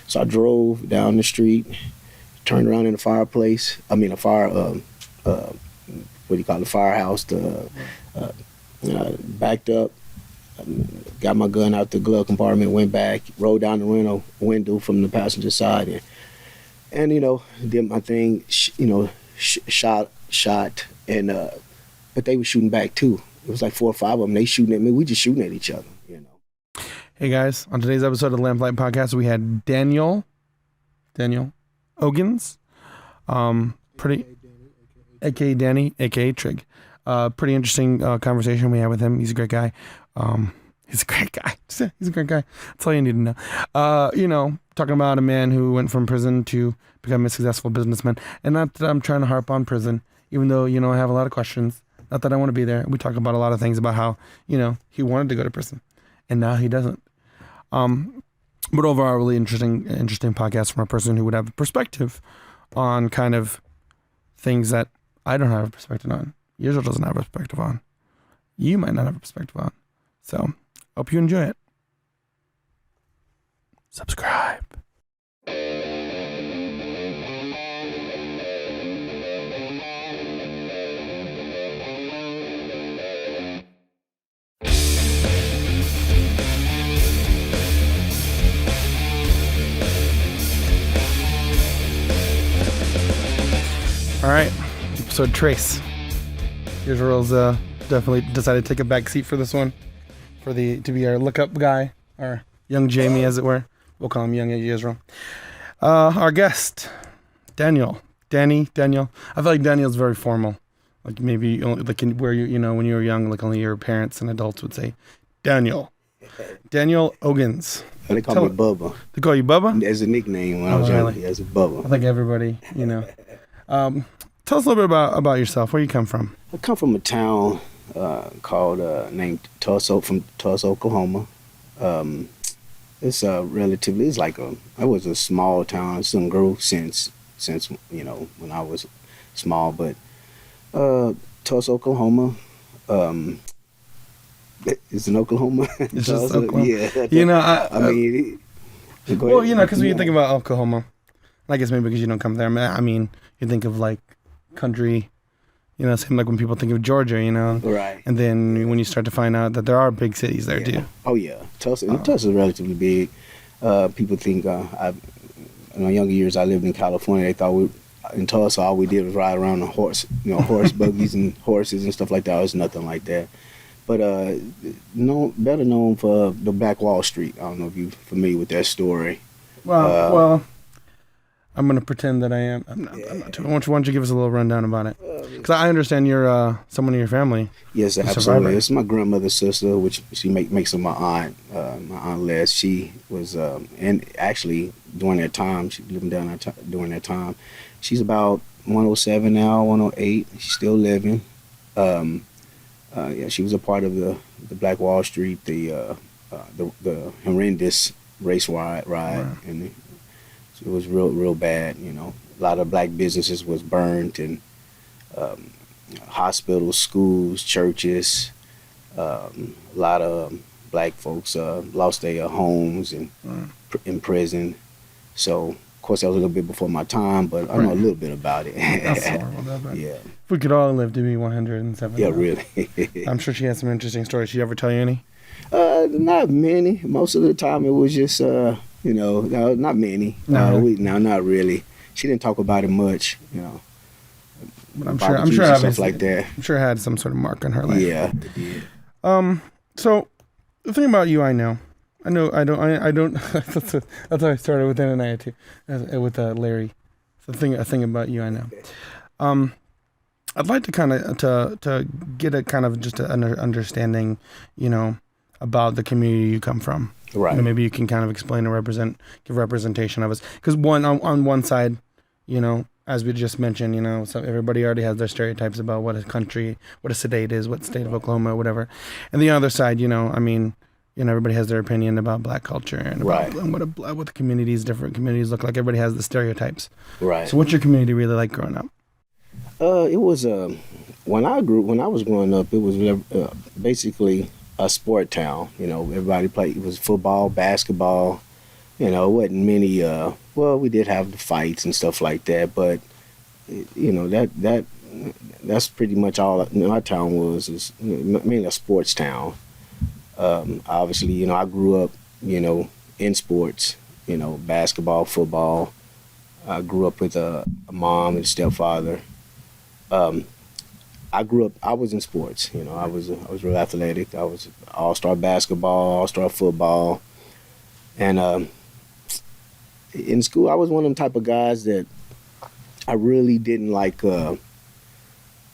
So I drove down the street, turned around in the fireplace. I mean, what do you call it, firehouse. Backed up, got my gun out the glove compartment, went back, rolled down the rental window from the passenger side, and did my thing. Shot, and but they were shooting back too. It was like 4 or 5 of them. They shooting at me. We just shooting at each other. Hey guys, on today's episode of the Lamplight podcast, we had Daniel Ogans, aka Danny, aka Trig. Pretty interesting conversation we had with him. He's a great guy. He's a great guy. He's a great guy. That's all you need to know. Talking about a man who went from prison to become a successful businessman. And not that I'm trying to harp on prison, even though, I have a lot of questions. Not that I want to be there. We talk about a lot of things about how, he wanted to go to prison and now he doesn't. But overall, really interesting podcast from a person who would have a perspective on kind of things that I don't have a perspective on. Israel doesn't have a perspective on. You might not have a perspective on. So, hope you enjoy it. Subscribe. All right, episode Trace. Israel's definitely decided to take a back seat for this one, to be our lookup guy, our young Jamie, as it were. We'll call him young Israel. Our guest, Danny. I feel like Daniel's very formal, like maybe like where when you were young, like only your parents and adults would say Daniel Ogans. They call me Bubba. They call you Bubba? As a nickname when I was young, as a Bubba. I think everybody, Tell us a little bit about yourself. Where you come from? I come from a town named Tulsa, from Tulsa, Oklahoma. It's it was a small town. It's done grew since when I was small, but Tulsa, Oklahoma. It's in Oklahoma. It's just Oklahoma. Yeah. I mean, because when you think about Oklahoma, I guess maybe because you don't come there. I mean, you think of like country, same like when people think of Georgia, Right. And then when you start to find out that there are big cities there too. Oh yeah, Tulsa is relatively big. People think in my younger years I lived in California. They thought in Tulsa all we did was ride around on horse buggies and horses and stuff like that. It was nothing like that. But better known for the Black Wall Street. I don't know if you're familiar with that story. Well, I'm going to pretend that I am. I'm not too. Why don't you give us a little rundown about it? Because I understand you're someone in your family. Yes, absolutely. It's my grandmother's sister, which she makes of my aunt. My aunt Les. She was, and actually during that time, she lived down during that time. She's about 107 now, 108. She's still living. She was a part of the Black Wall Street, the horrendous race ride. And it was real bad, A lot of black businesses was burned, and hospitals, schools, churches. A lot of black folks lost their homes and in prison. So, of course, that was a little bit before my time, but I know a little bit about it. That's horrible. Yeah. If we could all live to be 107. Yeah, really. I'm sure she has some interesting stories. She ever tell you any? Not many. Most of the time, it was just. No, not many. No. Not really. She didn't talk about it much, But I'm sure stuff like that. I'm sure it had some sort of mark on her life. Yeah, it did. So the thing about you, I don't. That's how I started with Ananiah too, with Larry. A thing about you, I know. I'd like to kind of to get a kind of just an understanding, about the community you come from. Right. Maybe you can kind of explain or give representation of us. Because on one side, as we just mentioned, so everybody already has their stereotypes about what a state is, what state of Oklahoma, whatever. And the other side, everybody has their opinion about black culture and about what the different communities look like. Everybody has the stereotypes. Right. So what's your community really like growing up? It was when I was growing up, it was basically a sport town. Everybody played. It was football, basketball, it wasn't many. Well, we did have the fights and stuff like that, but that's pretty much all our town was, is mainly a sports town. Obviously, I grew up, in sports, basketball, football. I grew up with a mom and stepfather. I was in sports. I was real athletic. I was all-star basketball, all-star football, and in school I was one of them type of guys that I really didn't like. I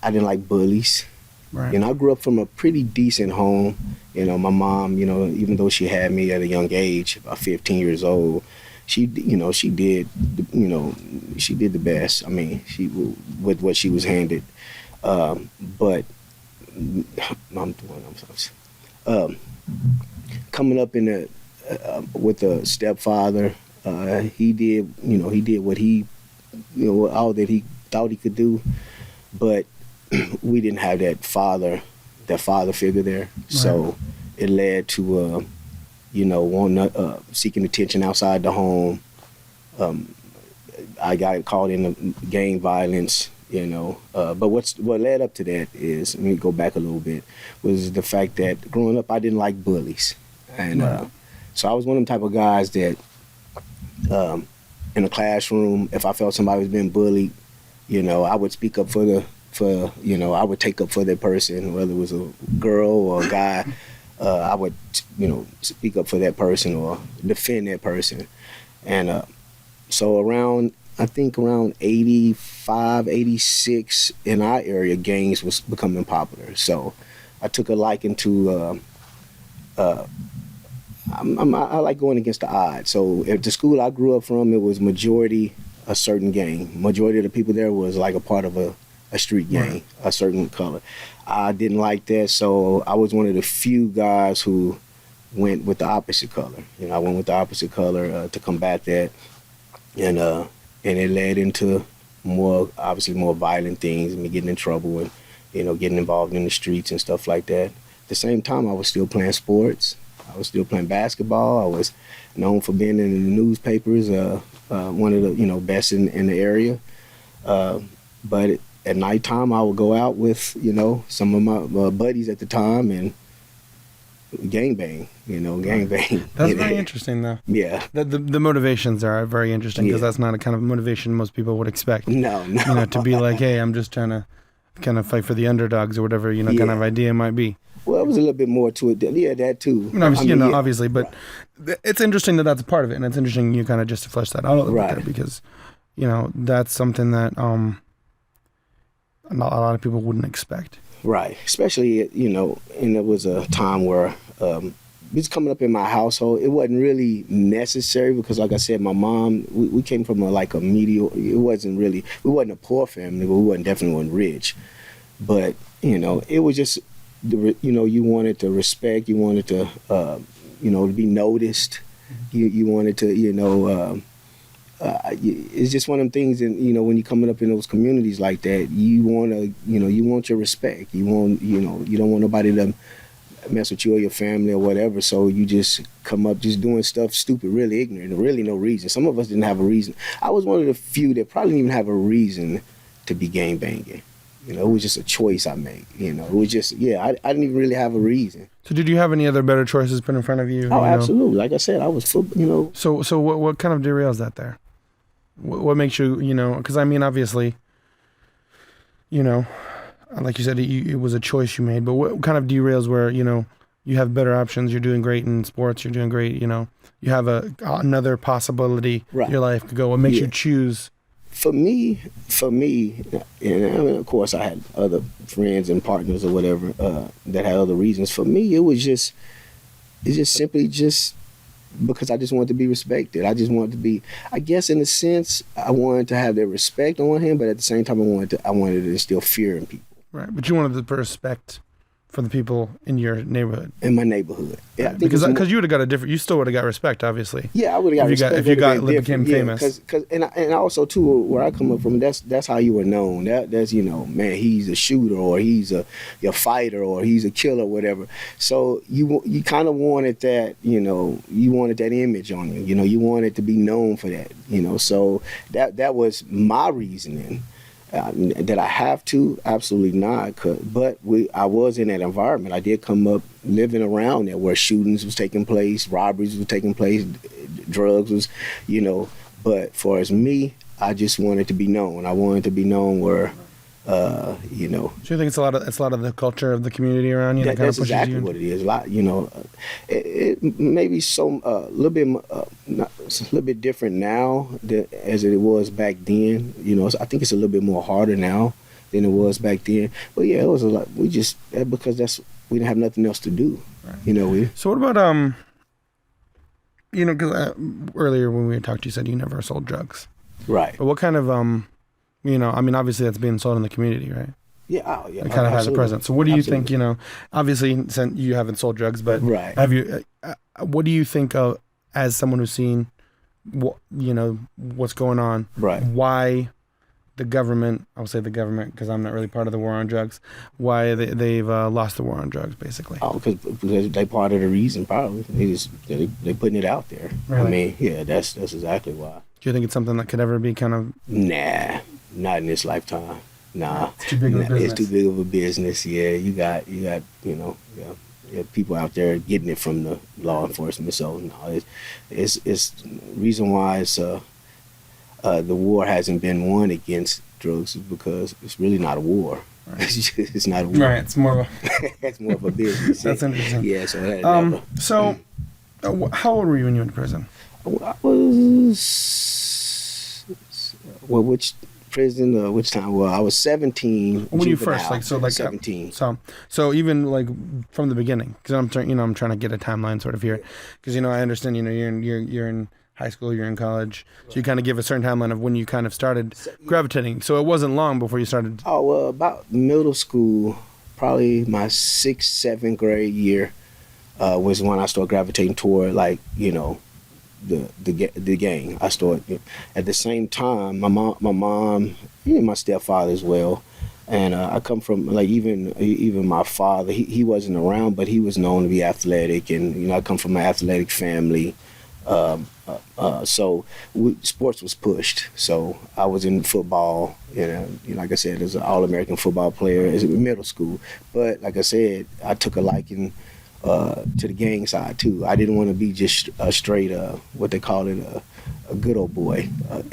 didn't like bullies. Right. I grew up from a pretty decent home. My mom, even though she had me at a young age, about 15 years old, she did the best. I mean, she with what she was handed. But coming up with a stepfather, he did what all that he thought he could do, but we didn't have that father figure there. Right. So it led to seeking attention outside the home. I got caught in the gang violence. But what led up to that is, let me go back a little bit, was the fact that growing up I didn't like bullies, and so I was one of them type of guys that in a classroom, if I felt somebody was being bullied, I would speak up I would take up for that person, whether it was a girl or a guy. I would speak up for that person or defend that person. And so around 85, 86, in our area, gangs was becoming popular. So I took a liking to, I like going against the odds. So at the school I grew up from, it was majority a certain gang. Majority of the people there was like a part of a street gang, right. A certain color. I didn't like that, so I was one of the few guys who went with the opposite color. I went with the opposite color to combat that. And it led into obviously more violent things, me getting in trouble and, getting involved in the streets and stuff like that. At the same time, I was still playing sports. I was still playing basketball. I was known for being in the newspapers, one of the, best in the area. But at nighttime, I would go out with, some of my buddies at the time and gangbang, gangbang. That's very interesting, though. Yeah. The motivations are very interesting, because that's not a kind of motivation most people would expect. No. To be like, hey, I'm just trying to kind of fight for the underdogs or whatever, kind of idea it might be. Well, it was a little bit more to it. Yeah, that too. Obviously, but it's interesting that that's a part of it, and it's interesting you kind of just to flesh that out a little bit there, because, that's something that a lot of people wouldn't expect. Right. Especially, and it was a time where it's coming up in my household. It wasn't really necessary because, like I said, my mom, we came from a medial, we wasn't a poor family, but definitely wasn't rich. But, it was just, you wanted to respect, you wanted to, to be noticed. You wanted to, it's just one of them things, and when you're coming up in those communities like that, you want to, you want your respect. You want, you don't want nobody to mess with you or your family or whatever. So you just come up just doing stuff stupid, really ignorant, really no reason. Some of us didn't have a reason. I was one of the few that probably didn't even have a reason to be gang banging. It was just a choice I made. It was just, I didn't even really have a reason. So did you have any other better choices put in front of you? Oh, absolutely. Like I said, I was, So what kind of derails that there? What makes you, because I mean, obviously, like you said, it was a choice you made, but what kind of derails where, you have better options, you're doing great in sports, you're doing great, you have another possibility your life could go. What makes you choose? For me, and of course I had other friends and partners or whatever that had other reasons. For me, it's just simply because I just wanted to be respected. I just wanted to be, I guess in a sense, I wanted to have that respect on him, but at the same time I wanted to instill fear in people. Right, but you wanted the respect for the people in your neighborhood. In my neighborhood. Yeah, I think because you would have got you still would have got respect, obviously. Yeah, I would have got respect. If you became famous. And also too, where I come up from, that's how you were known. That's man, he's a shooter, or he's a fighter, or he's a killer, whatever. So you kind of wanted that, you wanted that image on you. You wanted to be known for that. So that was my reasoning. Did I have to? Absolutely not. But I was in that environment. I did come up living around there where shootings was taking place, robberies was taking place, drugs was, But for as me, I just wanted to be known. I wanted to be known where, So you think it's a lot of the culture of the community around you that kind of pushes exactly you? What it is. A lot, it maybe a little bit different now as it was back then. I think it's a little bit more harder now than it was back then. But yeah, it was a lot. Because we didn't have nothing else to do. Right. So what about because earlier when we talked, you said you never sold drugs. Right. But what kind of obviously that's being sold in the community, right? Yeah, oh, yeah. It kind of has a presence. So what do you think, obviously you haven't sold drugs, but right. Have you, what do you think of as someone who's seen, what's going on? Right. Why the government, I'll say the government because I'm not really part of the war on drugs, why they've lost the war on drugs, basically? Oh, because they part of the reason, probably. They putting it out there. Really? I mean, yeah, that's exactly why. Do you think it's something that could ever be kind of... Nah, not in this lifetime. Nah. It's too big of a business. It's too big of a business, yeah. You got people out there getting it from the law enforcement. So, no, it's reason why the war hasn't been won against drugs is because it's really not a war. Right. It's not a war. Right, it's more of it's more of a business. That's interesting. Yeah, so So, how old were you when you went to prison? I was, which prison, which time? Well, I was 17. When you first, 17. So even like from the beginning, because I'm trying to get a timeline sort of here, because I understand, you're in high school, you're in college, so you kind of give a certain timeline of when you kind of started gravitating. So it wasn't long before you started. Oh, well, about middle school, probably my 6th, 7th grade year was when I started gravitating toward the gang. I started at the same time. My mom, and my stepfather as well, and I come from even my father. He wasn't around, but he was known to be athletic, and I come from an athletic family. So sports was pushed. So I was in football. Like I said, as an All-American football player in middle school. But like I said, I took a liking to the gang side too. I didn't want to be just a straight, what they call it, a good old boy.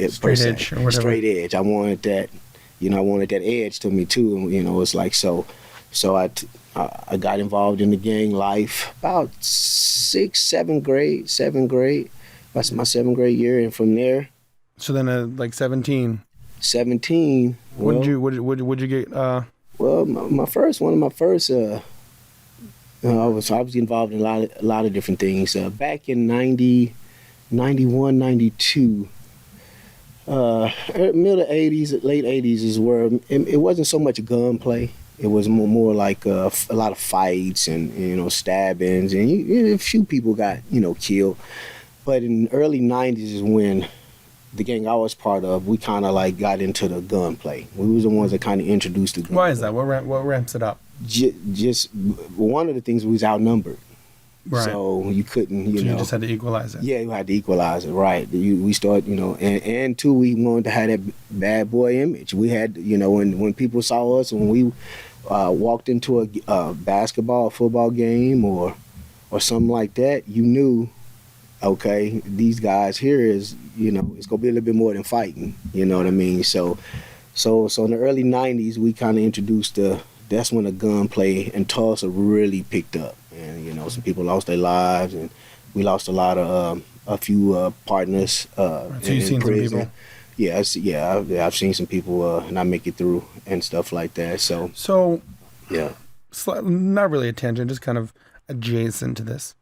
Straight edge or whatever. Straight edge. I wanted that, I wanted that edge to me too. And, it's like, so I got involved in the gang life about 7th grade. That's my 7th grade year. And from there. So then like 17. 17. What did you get? Well, my first, I was involved in a lot of different things. Back in 90, 91, 92, middle 80s, late 80s is where it wasn't so much gunplay. It was more like a lot of fights and stabbings, and a few people got killed. But in the early 90s is when the gang I was part of, we kind of like got into the gunplay. We was the ones that kind of introduced the gunplay. Why is that? What ramps it up? Just one of the things was outnumbered. Right. So you couldn't, you just had to equalize it. Yeah, you had to equalize it, right. We started, and two, we wanted to have that bad boy image. We had, when people saw us, when we walked into a basketball, football game or something like that, you knew, okay, these guys here is, it's going to be a little bit more than fighting. You know what I mean? So in the early 90s, we kind of introduced that's when the gunplay in Tulsa really picked up. And, some people lost their lives, and we lost a few partners so you've seen prison. Some people? I've seen some people not make it through and stuff like that. So yeah. Not really a tangent, just kind of adjacent to this.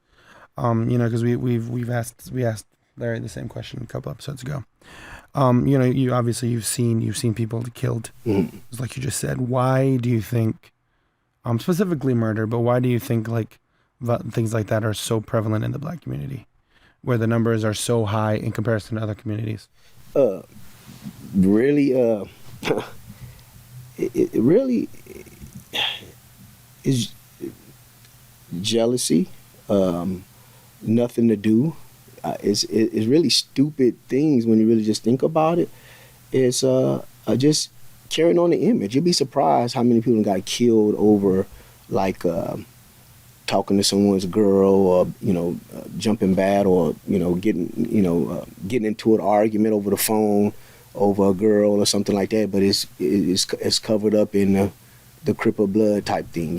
Because we asked Larry the same question a couple episodes ago. You've seen people killed, mm-hmm. like you just said. Why do you think specifically murder, but why do you think like things like that are so prevalent in the Black community, where the numbers are so high in comparison to other communities? Really, it really is jealousy. Nothing to do. It's really stupid things when you really just think about it. It's just carrying on the image. You'd be surprised how many people got killed over like talking to someone's girl, or jumping bad, or getting into an argument over the phone over a girl or something like that. But it's covered up in the cripple blood type thing.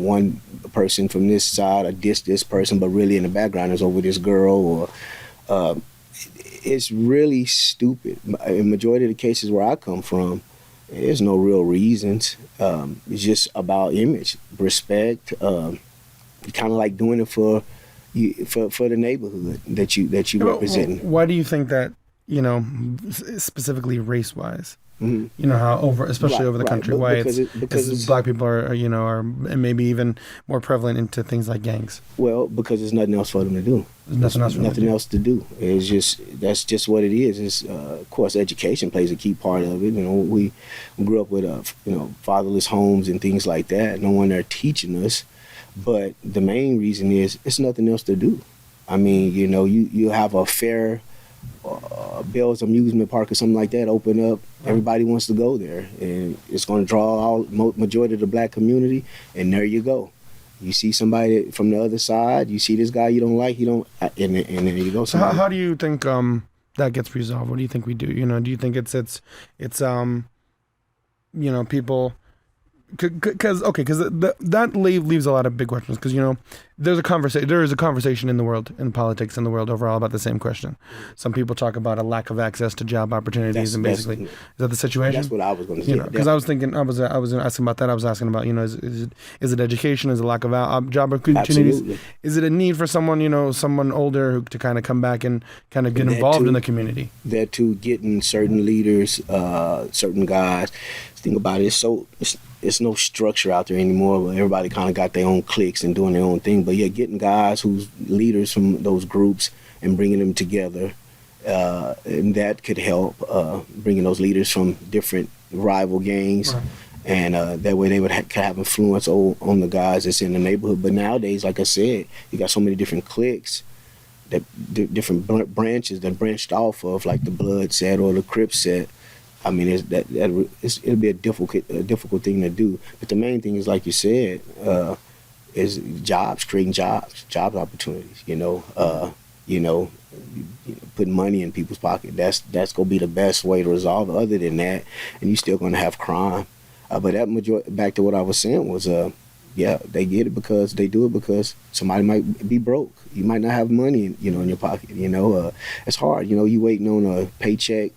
One person from this side or this person, but really in the background is over this girl. Or it's really stupid. In majority of the cases where I come from, there's no real reasons. It's just about image, respect. Kind of like doing it for the neighborhood that you represent. Why do you think that? Specifically race wise. Mm-hmm. How especially over the country, why because Black people are maybe even more prevalent into things like gangs. Well, because there's nothing else for them to do. There's nothing else to do. That's just what it is. It's of course education plays a key part of it. We grew up with fatherless homes and things like that. No one there teaching us, but the main reason is it's nothing else to do. I mean, you have a fair Bell's amusement park or something like that open up. Everybody wants to go there, and it's going to draw majority of the Black community. And there you go. You see somebody from the other side. You see this guy you don't like. And there you go. So how do you think that gets resolved? What do you think we do? Do you think it's people? Because that leaves a lot of big questions. Because there is a conversation in the world, in politics in the world overall, about the same question. Some people talk about a lack of access to job opportunities, and basically, is that the situation? That's what I was going to say. Because I was thinking, I was asking about that. I was asking about is it education? Is it lack of job opportunities? Absolutely. Is it a need for someone someone older to kind of come back and kind of get involved in the community? That too, getting certain leaders, certain guys. Think about it. It's no structure out there anymore. Everybody kind of got their own cliques and doing their own thing. But yeah, getting guys who's leaders from those groups and bringing them together, and that could help. Bringing those leaders from different rival gangs, right. And that way they would have influence on the guys that's in the neighborhood. But nowadays, like I said, you got so many different cliques, that different branches that branched off of, like the Blood set or the Crip set. I mean, it'll be a difficult thing to do. But the main thing is, like you said, is jobs, creating job opportunities. Putting money in people's pocket. That's gonna be the best way to resolve it. Other than that, and you're still gonna have crime. But that back to what I was saying was, they get it because they do it because somebody might be broke. You might not have money, in your pocket. It's hard. You waiting on a paycheck.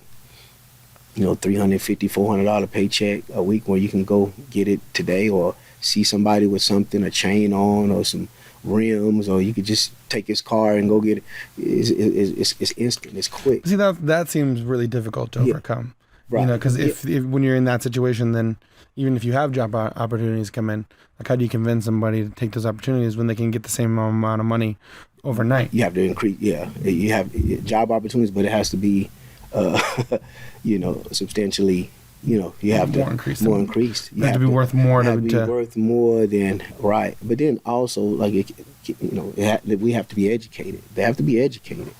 $350, $400 paycheck a week where you can go get it today, or see somebody with something, a chain on, or some rims, or you could just take his car and go get it. It's instant. It's quick. See, that seems really difficult to overcome. Right. Because if when you're in that situation, then even if you have job opportunities come in, like how do you convince somebody to take those opportunities when they can get the same amount of money overnight? You have to increase. Yeah, you have job opportunities, but it has to be substantially, you have more to increased. More increased. You have to be worth more. Worth more than right. But then also, like we have to be educated. They have to be educated,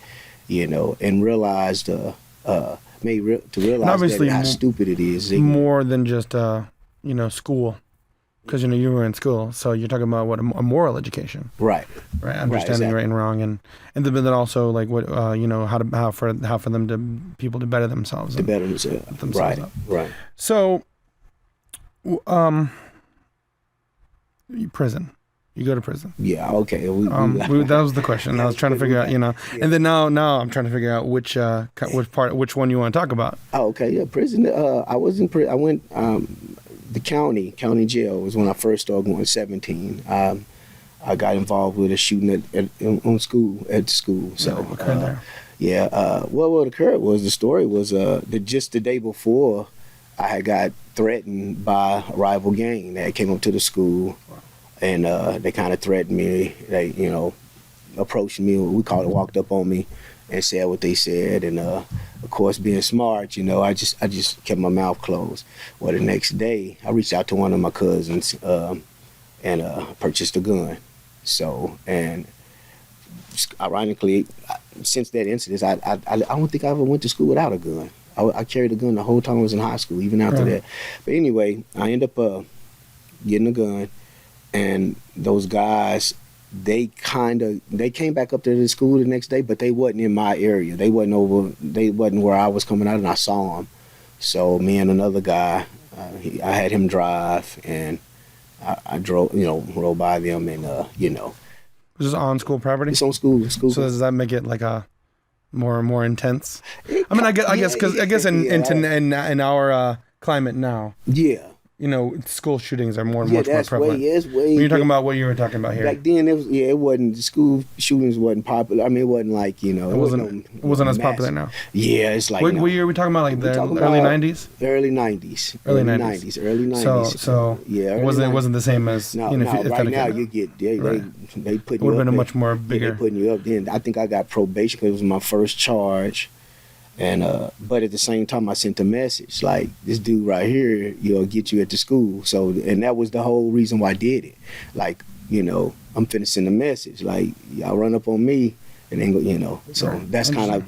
and realize to realize how stupid it is. More than just school. Because you were in school, so you're talking about a moral education, right? Understanding exactly. Right and wrong, and then also like what how for them people to better themselves, right. Right. So, prison. You go to prison. Yeah. Okay. That was the question. I was trying to figure out, Yeah. And then now I'm trying to figure out which one you want to talk about. Oh, okay. Yeah, prison. I was in prison. I went. The county jail was when I first started going 17. I got involved with a shooting at school. So what occurred there? Yeah. What occurred was the story was just the day before I had got threatened by a rival gang that came up to the school, and they kind of threatened me. They, approached me. We called it, walked up on me, and said what they said. And of course, being smart, I just kept my mouth closed. Well, the next day, I reached out to one of my cousins and purchased a gun. So, and ironically, since that incident, I don't think I ever went to school without a gun. I carried a gun the whole time I was in high school, even after that. But anyway, I ended up getting a gun, and those guys, they came back up to the school the next day, but they wasn't in my area. They wasn't where I was coming out, and I saw them. So me and another guy, I had him drive, and I drove, rolled by them, and This is on school property? It's on school. So does that make it like a more intense? I mean, I guess in our climate now. Yeah. School shootings are much more prevalent. When you're talking about what you were talking about here. Back then, it wasn't, school shootings wasn't popular. I mean, it wasn't like, it wasn't as popular now. Yeah, it's like. What year are we talking about? Like the early 90s? Early 90s. Early 90s. So yeah, it wasn't the same as, right now you get, they put you up. It would have been a much more bigger. They putting you up then. I think I got probation because it was my first charge. And but at the same time, I sent a message like, this dude right here, get you at the school. So, and that was the whole reason why I did it. Like, I'm finna send a message. Like, y'all run up on me, and then go, So right. That's kind of.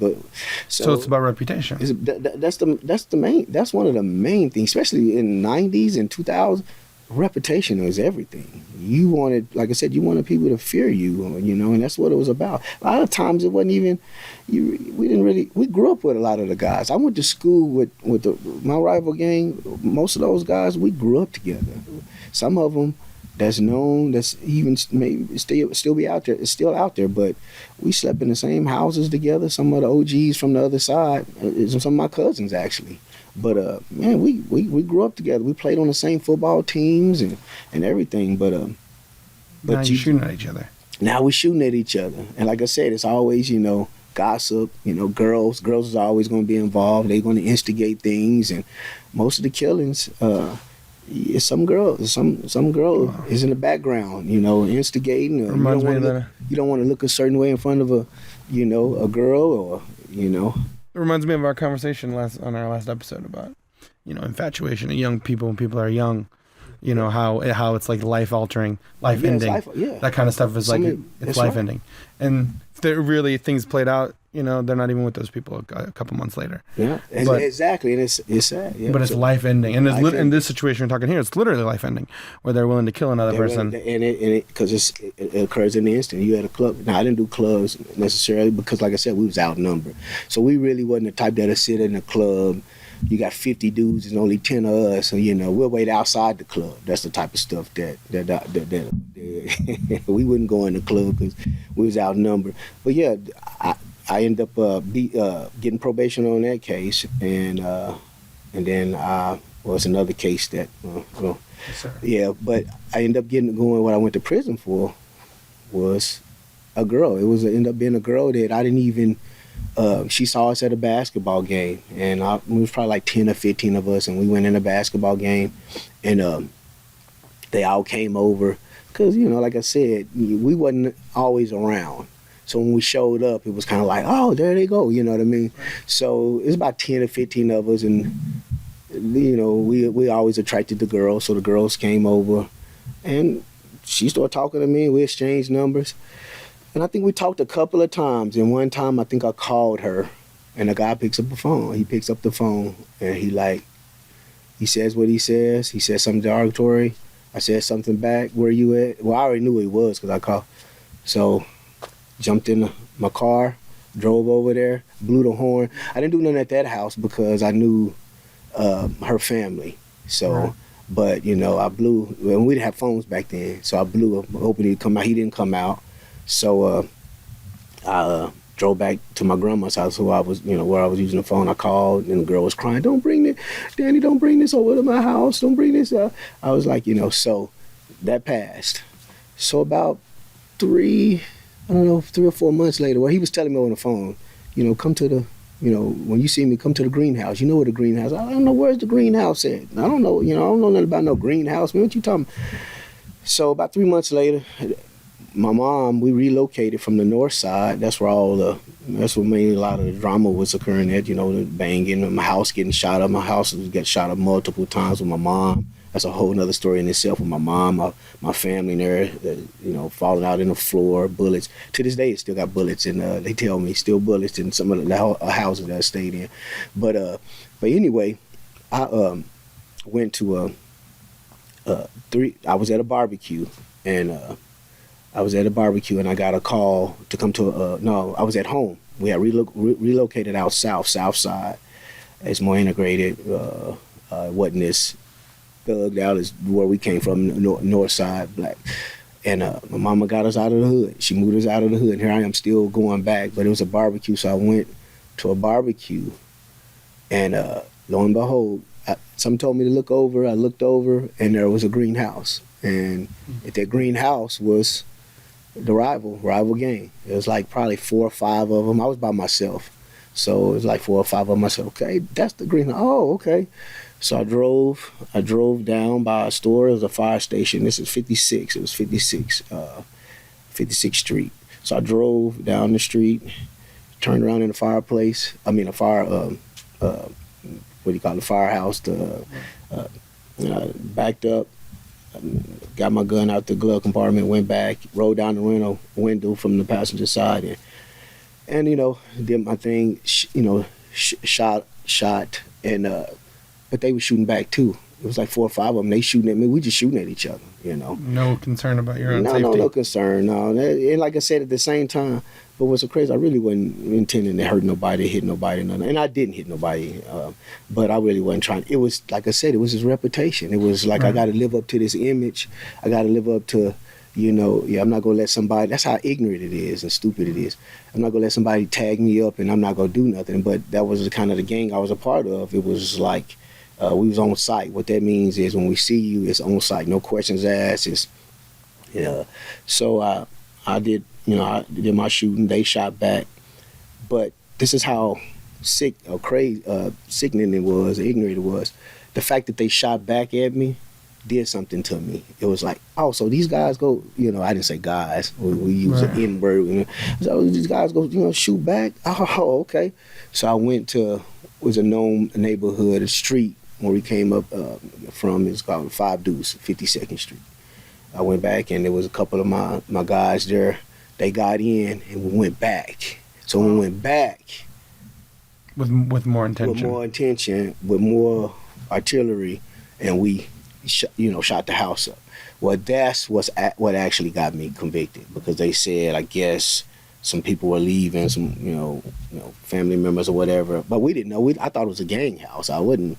So it's about reputation. That's one of the main things, especially in the 90s and 2000s. Reputation was everything. You wanted, like I said, you wanted people to fear you, and that's what it was about. A lot of times it wasn't even, we grew up with a lot of the guys. I went to school with my rival gang. Most of those guys, we grew up together. Some of them that's known, that's even maybe still be out there, it's still out there, but we slept in the same houses together. Some of the OGs from the other side, some of my cousins actually. But man, we grew up together. We played on the same football teams and everything. But now you're shooting at each other. Now we're shooting at each other, and like I said, it's always gossip. Girls is always going to be involved. They're going to instigate things, and most of the killings, some girl is in the background. Instigating. You don't want to look a certain way in front of a girl or. It reminds me of our conversation on our last episode about, infatuation of young people when people are young, how it's like life altering, life ending, that kind of stuff is like it's life ending, and there really things played out. They're not even with those people a couple months later. Yeah, exactly, and it's sad. Yeah. But it's life ending, and in this situation we're talking here, it's literally life ending, where they're willing to kill another person. Because it occurs in the instant. You at a club. Now I didn't do clubs necessarily because, like I said, we was outnumbered, so we really wasn't the type that'll sit in a club. You got 50 dudes and only 10 of us, so we'll wait outside the club. That's the type of stuff that we wouldn't go in the club because we was outnumbered. But yeah, I ended up getting probation on that case, and then was another case that, but I ended up going. What I went to prison for was a girl. It ended up being a girl that I didn't even. She saw us at a basketball game, and it was probably like 10 or 15 of us, and we went in a basketball game, and they all came over because like I said, we wasn't always around. So when we showed up, it was kind of like, oh, there they go, you know what I mean? So it's about 10 or 15 of us, and, we always attracted the girls, so the girls came over, and she started talking to me, and we exchanged numbers. And I think we talked a couple of times, and one time I think I called her, and the guy picks up the phone. He picks up the phone, and he says what he says. He says something derogatory. I said something back. Where you at? Well, I already knew who he was because I called. So jumped in my car, drove over there, blew the horn. I didn't do nothing at that house because I knew her family. So, right. But, I blew, and we didn't have phones back then, so I blew up, hoping he'd come out. He didn't come out. So I drove back to my grandma's house, where I was using the phone. I called, and the girl was crying, Danny, don't bring this over to my house. Don't bring this up. I was like, so that passed. So about 3 or 4 months later, he was telling me on the phone, come to the, when you see me, come to the greenhouse. You know where the greenhouse? I don't know where's the greenhouse at. I don't know. I don't know nothing about no greenhouse. Man, what you talking about? So about 3 months later, my mom, we relocated from the north side. That's where mainly a lot of the drama was occurring at, the banging, my house getting shot up. My house got shot up multiple times with my mom. That's a whole nother story in itself with my mom, my family there, falling out in the floor, bullets. To this day, it still got bullets, and they tell me still bullets in some of the houses that I stayed in. But anyway, I went to I was at a barbecue, and I got a call to come to no, I was at home. We had relocated out south side. It's more integrated. Wasn't this thugged out as where we came from, north side, black. And my mama got us out of the hood. She moved us out of the hood, and here I am still going back. But it was a barbecue, so I went to a barbecue, and lo and behold, something told me to look over. I looked over, and there was a greenhouse. And at that greenhouse was the rival gang. It was like probably 4 or 5 of them. I was by myself. So it was like 4 or 5 of them. I said, okay, that's the greenhouse. Oh, okay. So I drove down by a store. It was a fire station. This is 56. It was 56th Street. So I drove down the street, turned around in the fireplace. I mean, what do you call it? The firehouse. Backed up, got my gun out the glove compartment, went back, rolled down the window from the passenger side, and did my thing. Shot, and but they were shooting back too. It was like 4 or 5 of them. They shooting at me. We just shooting at each other. No concern about your own safety. No concern. No, and like I said, at the same time. But what's so crazy, I really wasn't intending to hurt nobody, hit nobody, nothing. And I didn't hit nobody, but I really wasn't trying. It was, like I said, it was his reputation. It was like, right. I got to live up to this image. I got to live up to, I'm not going to let somebody, that's how ignorant it is and stupid it is. I'm not going to let somebody tag me up and I'm not going to do nothing. But that was the kind of the gang I was a part of. It was like, we was on site. What that means is when we see you, it's on site. No questions asked. So I did my shooting. They shot back. But this is how sick or crazy, sickening it was, ignorant it was. The fact that they shot back at me did something to me. It was like, oh, so these guys go, I didn't say guys. We use an N-word. So these guys go, shoot back? Oh, okay. So I went to, was a known neighborhood, a street where we came up from. It's called 5 Deuce, 52nd Street. I went back, and there was a couple of my guys there. They got in, and we went back. So we went back with more intention, with more artillery, and we shot the house up. Well, that's what actually got me convicted, because they said, I guess, some people were leaving, some family members or whatever, but we didn't know. I thought it was a gang house. I wouldn't.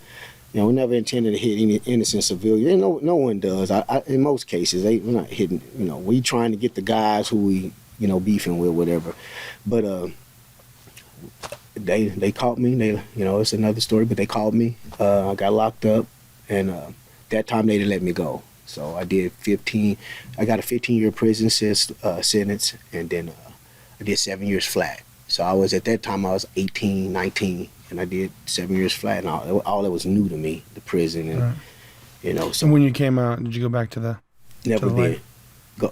We never intended to hit any innocent civilians. No one does. In most cases, we're not hitting. We trying to get the guys who we beefing with, whatever. But they caught me. It's another story. But they called me. I got locked up, and that time they didn't let me go. So I did 15. I got a 15-year prison sentence, and then I did 7 years flat. So I was, at that time, I was 18, 19. And I did 7 years flat, and all that was new to me, the prison, and right. So when you came out, did you go back to the? Never did.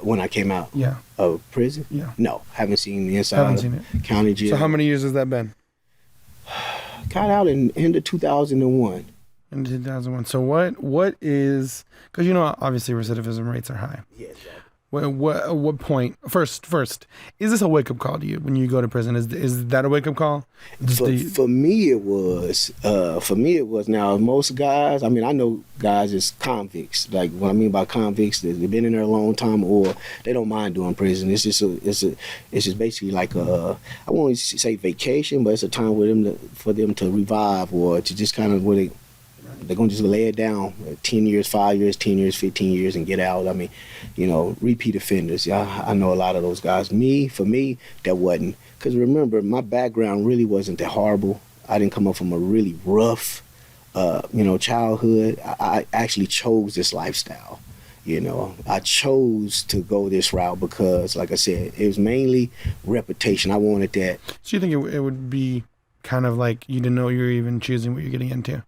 When I came out of prison, no, haven't seen the inside. Haven't seen it. County jail. So how many years has that been? Got out in end of 2001. In 2001. So what is, because obviously recidivism rates are high. Yeah, exactly. What point? First, is this a wake up call to you when you go to prison? Is that a wake up call? For me, it was. Now, most guys, I know guys as convicts. Like, what I mean by convicts, they've been in there a long time, or they don't mind doing prison. It's just basically like I won't say vacation, but it's a time for them to revive, or to just kind of they're going to just lay it down 10 years, 5 years, 10 years, 15 years, and get out. Repeat offenders. I know a lot of those guys. For me, that wasn't. Because remember, my background really wasn't that horrible. I didn't come up from a really rough, childhood. I actually chose this lifestyle. I chose to go this route because, like I said, it was mainly reputation. I wanted that. So you think it would be kind of like you didn't know you were even choosing what you're getting into,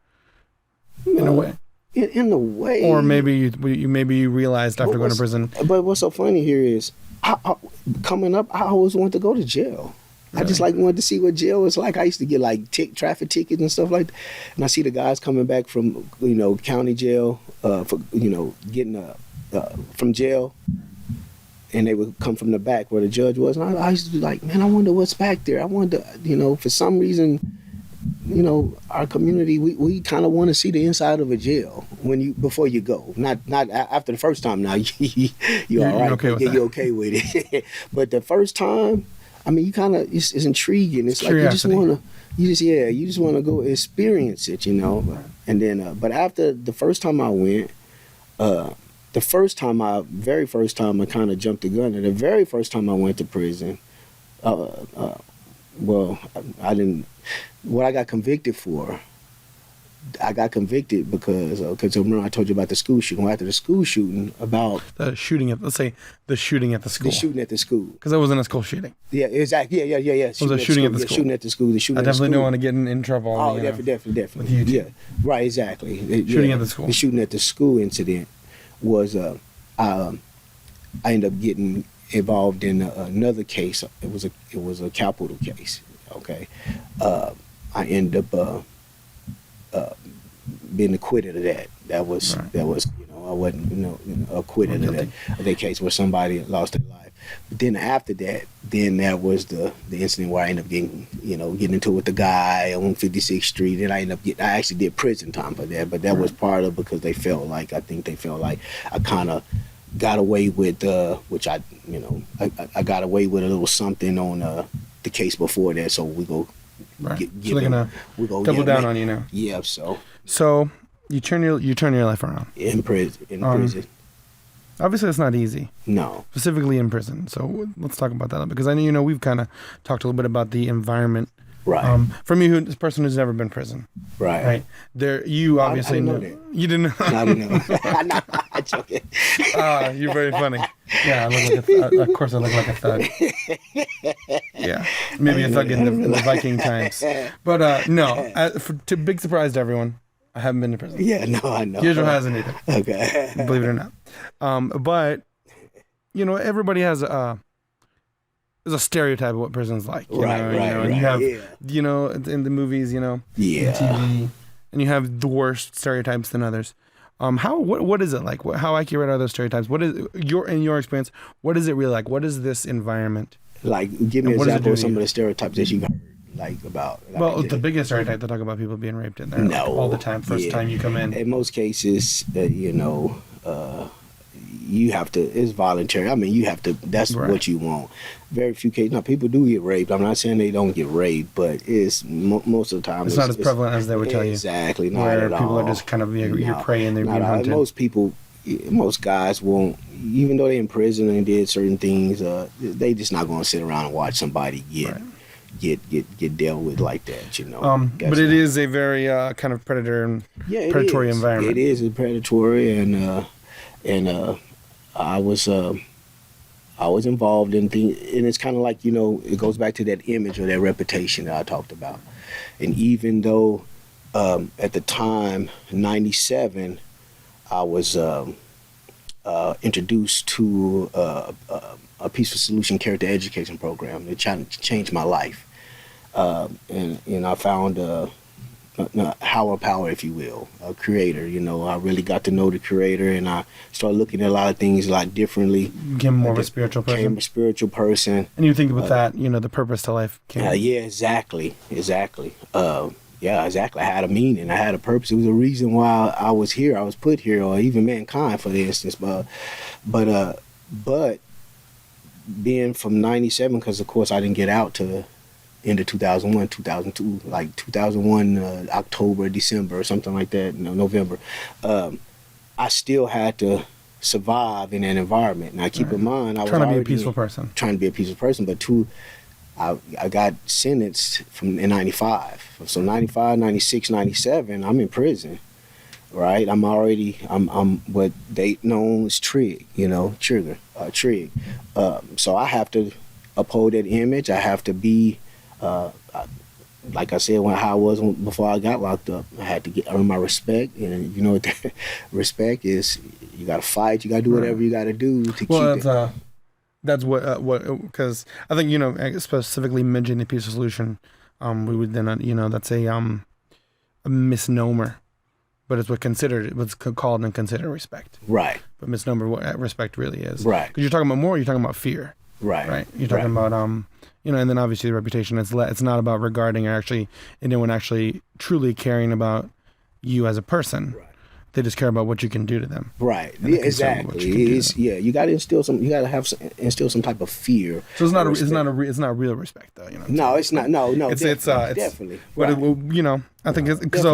in a way. In a way. Or maybe you realized after going to prison. But what's so funny here is, coming up, I always wanted to go to jail. Really? I just wanted to see what jail was like. I used to get traffic tickets and stuff like that. And I see the guys coming back from county jail, for getting from jail, and they would come from the back where the judge was. And I used to be like, man, I wonder what's back there. I wonder, for some reason, our community, we kind of want to see the inside of a jail before you go. Not after the first time. Now you're all right. You're okay with it. But the first time, I mean, you kind of it's intriguing. It's curiosity. You just want to go experience it, And then, but after the first time I went, very first time I kind of jumped the gun. And the very first time I went to prison, well, I didn't. What I got convicted for, I got convicted because remember I told you about the school shooting. Well, after the school shooting, the shooting at the school. The shooting at the school. Because that wasn't a school shooting. Yeah, exactly. Yeah. It was a shooting at the school. Shooting at the school. I definitely don't want to get in trouble. Oh, definitely. With you too. Yeah, right, exactly. Shooting at the school. The shooting at the school incident was I ended up getting involved in another case. It was a capital case. Okay. I ended up being acquitted of that. That was I wasn't acquitted of that case where somebody lost their life. But then after that, that was the incident where I ended up getting into it with the guy on 56th Street, and I actually did prison time for that. But that was part of because I think they felt like I kind of got away with which I got away with a little something on the case before that. So we go. Right. So they're gonna double down on you now. Yeah. So you turn your life around in prison. Obviously, it's not easy. No. Specifically in prison. So let's talk about that because I know we've kind of talked a little bit about the environment. Right. For me, this person who's never been in prison. Right. Right. There, you obviously know. You didn't know. I didn't know. I'm joking. You're very funny. Yeah, of course I look like a thug. Yeah, maybe a thug in the Viking times. But no, to big surprise to everyone, I haven't been to prison. Yeah, no, I know. Israel hasn't either. Okay. Believe it or not. But everybody has a stereotype of what prison's like. Right. And you have, in the movies, in TV, and you have the worst stereotypes than others. What is it like? How accurate are those stereotypes? What is in your experience? What is it really like? What is this environment? Like, give me an example of some of the stereotypes that you've heard, about. Well, the biggest stereotype they talk about people being raped in there all the time. First time you come in. In most cases, you have to. It's voluntary. I mean, you have to. That's what you want. Very few cases. Now, people do get raped. I'm not saying they don't get raped, but it's most of the time. It's not as prevalent as they would tell you. Exactly. Not where at all. People are just kind of your prey and they're being hunted. Most guys won't. Even though they're in prison and did certain things, they just not going to sit around and watch somebody get dealt with like that. But it is a very kind of predatory environment. It is a predatory and I was involved in things, and it's kind of like, it goes back to that image or that reputation that I talked about. And even though at the time, 97, I was introduced to a Peaceful Solution Character Education program that changed my life. And I found higher power, if you will, a creator. I really got to know the creator, and I started looking at a lot of things a lot differently. Became more of a spiritual person. Became a spiritual person. And you think about that, the purpose to life came. Yeah, exactly. Yeah, exactly. I had a meaning. I had a purpose. It was a reason why I was here. I was put here, or even mankind, for instance. But being from 97, because of course I didn't get out to end of 2001, 2002, like 2001, October, December, or something like that, November. I still had to survive in that environment. Now, keep in mind, I was trying to be a peaceful person. Trying to be a peaceful person, but I got sentenced in 95. So 95, 96, 97, I'm in prison, right? I'm what they know as Trig, Trig. So I have to uphold that image. I have to be like I said, how I was before I got locked up, I had to earn my respect, and you know what that respect is. You got to fight. You got to do whatever you got to do to keep it. That's what because I think specifically mentioning the peaceful solution, we would then that's a misnomer, but it's what's called and considered respect. Right. But misnomer what respect really is. Right. Because you're talking about more. You're talking about fear. Right. Right. You're talking about and then obviously the reputation. It's not about regarding anyone actually truly caring about you as a person. Right. They just care about what you can do to them. Right. Yeah, exactly. You got to instill some. You got to instill some type of fear. So it's not real respect though. No, it's not. No. It's definitely. But right. I think it's because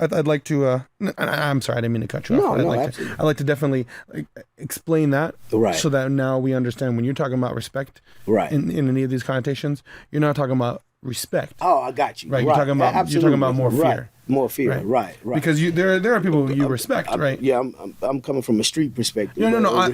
I'd like to. I'm sorry, I didn't mean to cut you off. Absolutely. I'd like to definitely explain that, right? So that now we understand when you're talking about respect, right? In any of these connotations, you're not talking about respect. Oh, I got you. Right. You're talking about more fear. Right. More fear, right. Because there are people you respect, right? Yeah, I'm coming from a street perspective. No. I'm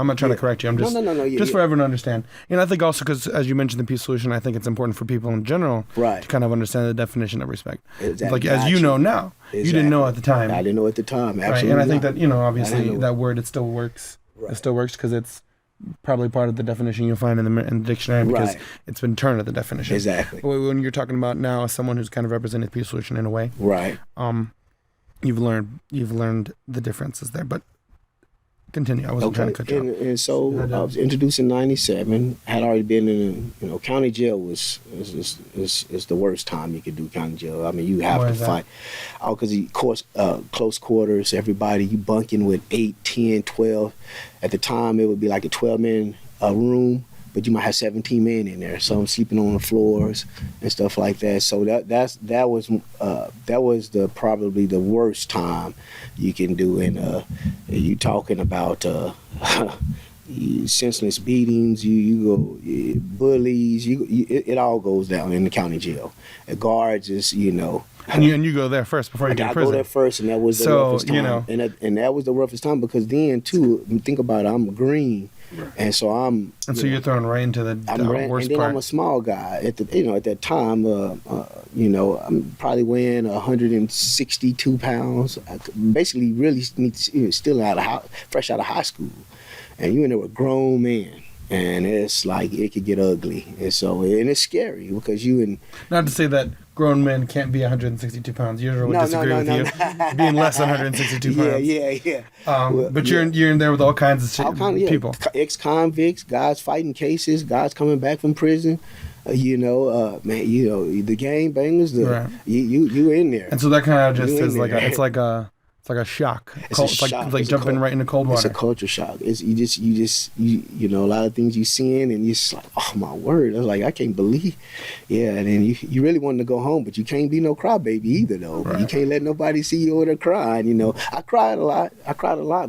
not trying to correct you. I'm just just for everyone to understand. And I think also because as you mentioned the peace solution, I think it's important for people in general to kind of understand the definition of respect. Exactly. Like as you know now, you didn't know at the time. I didn't know at the time. Absolutely. Right. And I think that obviously that word it still works. Right. It still works because it's probably part of the definition you'll find in the dictionary because it's been turned to the definition. Exactly. But when you're talking about now as someone who's kind of represented peace solution in a way, right? You've learned the differences there. But continue. I wasn't trying to cut you off. And so I was introduced in '97. Had already been in county jail is the worst time you could do county jail. I mean, you have to fight. Oh, because of course, close quarters. Everybody you bunking with 8, 10, 12. At the time, it would be like a 12-man room, but you might have 17 men in there. So I'm sleeping on the floors and stuff like that. So that was probably the worst time you can do. And you talking about senseless beatings, bullies, it all goes down in the county jail. The guards is And you go there first before you get to prison. I go there first, and that was the roughest time. And that was the roughest time because then too, think about it, I'm green, and so you're thrown right into the worst part. I'm a small guy at that time. I'm probably weighing 162 pounds. Basically, really still fresh out of high school, and you in there with grown men. And it's like it could get ugly, and it's scary because not to say that grown men can't be 162 pounds. You would disagree with you being less than 162 pounds. Yeah. But you're in there with all kinds of people, ex-convicts, guys fighting cases, guys coming back from prison. The gang bangers. You in there, and so that kind of just is like it's like a shock. It's like jumping right into cold water. It's a culture shock. It's you a lot of things you seeing and you're just like, oh my word. I was like, I can't believe. Yeah, and then you really wanted to go home, but you can't be no crybaby either though. Right. You can't let nobody see you over there crying. I cried a lot,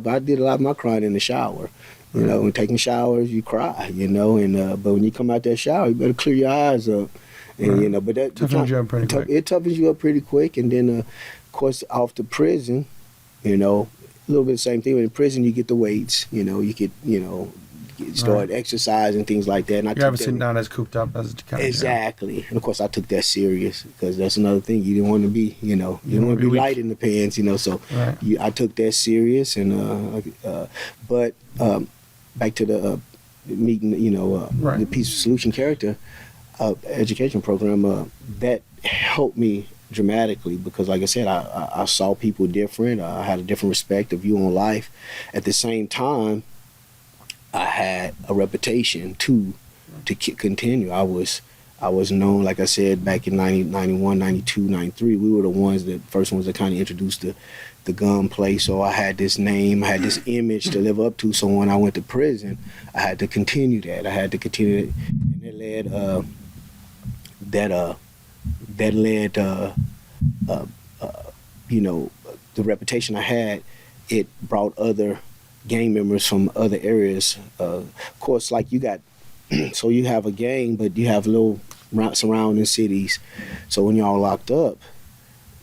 but I did a lot of my crying in the shower. When taking showers, you cry. And but when you come out that shower, you better clear your eyes up. And but that toughens you up pretty quick. It toughens you up pretty quick, and then of course off to prison. A little bit the same thing. In prison, you get the weights. You could, start exercise and things like that. And you're obviously not as cooped up as the county. Exactly. And of course, I took that serious because that's another thing. You didn't want to be, you don't want to be light in the pants, So I took that serious. And but back to the meeting, the peaceful solution character education program that helped me dramatically because like I said I saw people different. I had a different respect of view on life. At the same time I had a reputation to continue. I was known, like I said, back in 90, 91, 92, 93. We were the first ones that kind of introduced the gunplay. So I had this name, I had this image to live up to. So when I went to prison, I had to continue that. And it led the reputation I had. It brought other gang members from other areas. Of course, like you got, so you have a gang, but you have little surrounding cities. So when y'all locked up,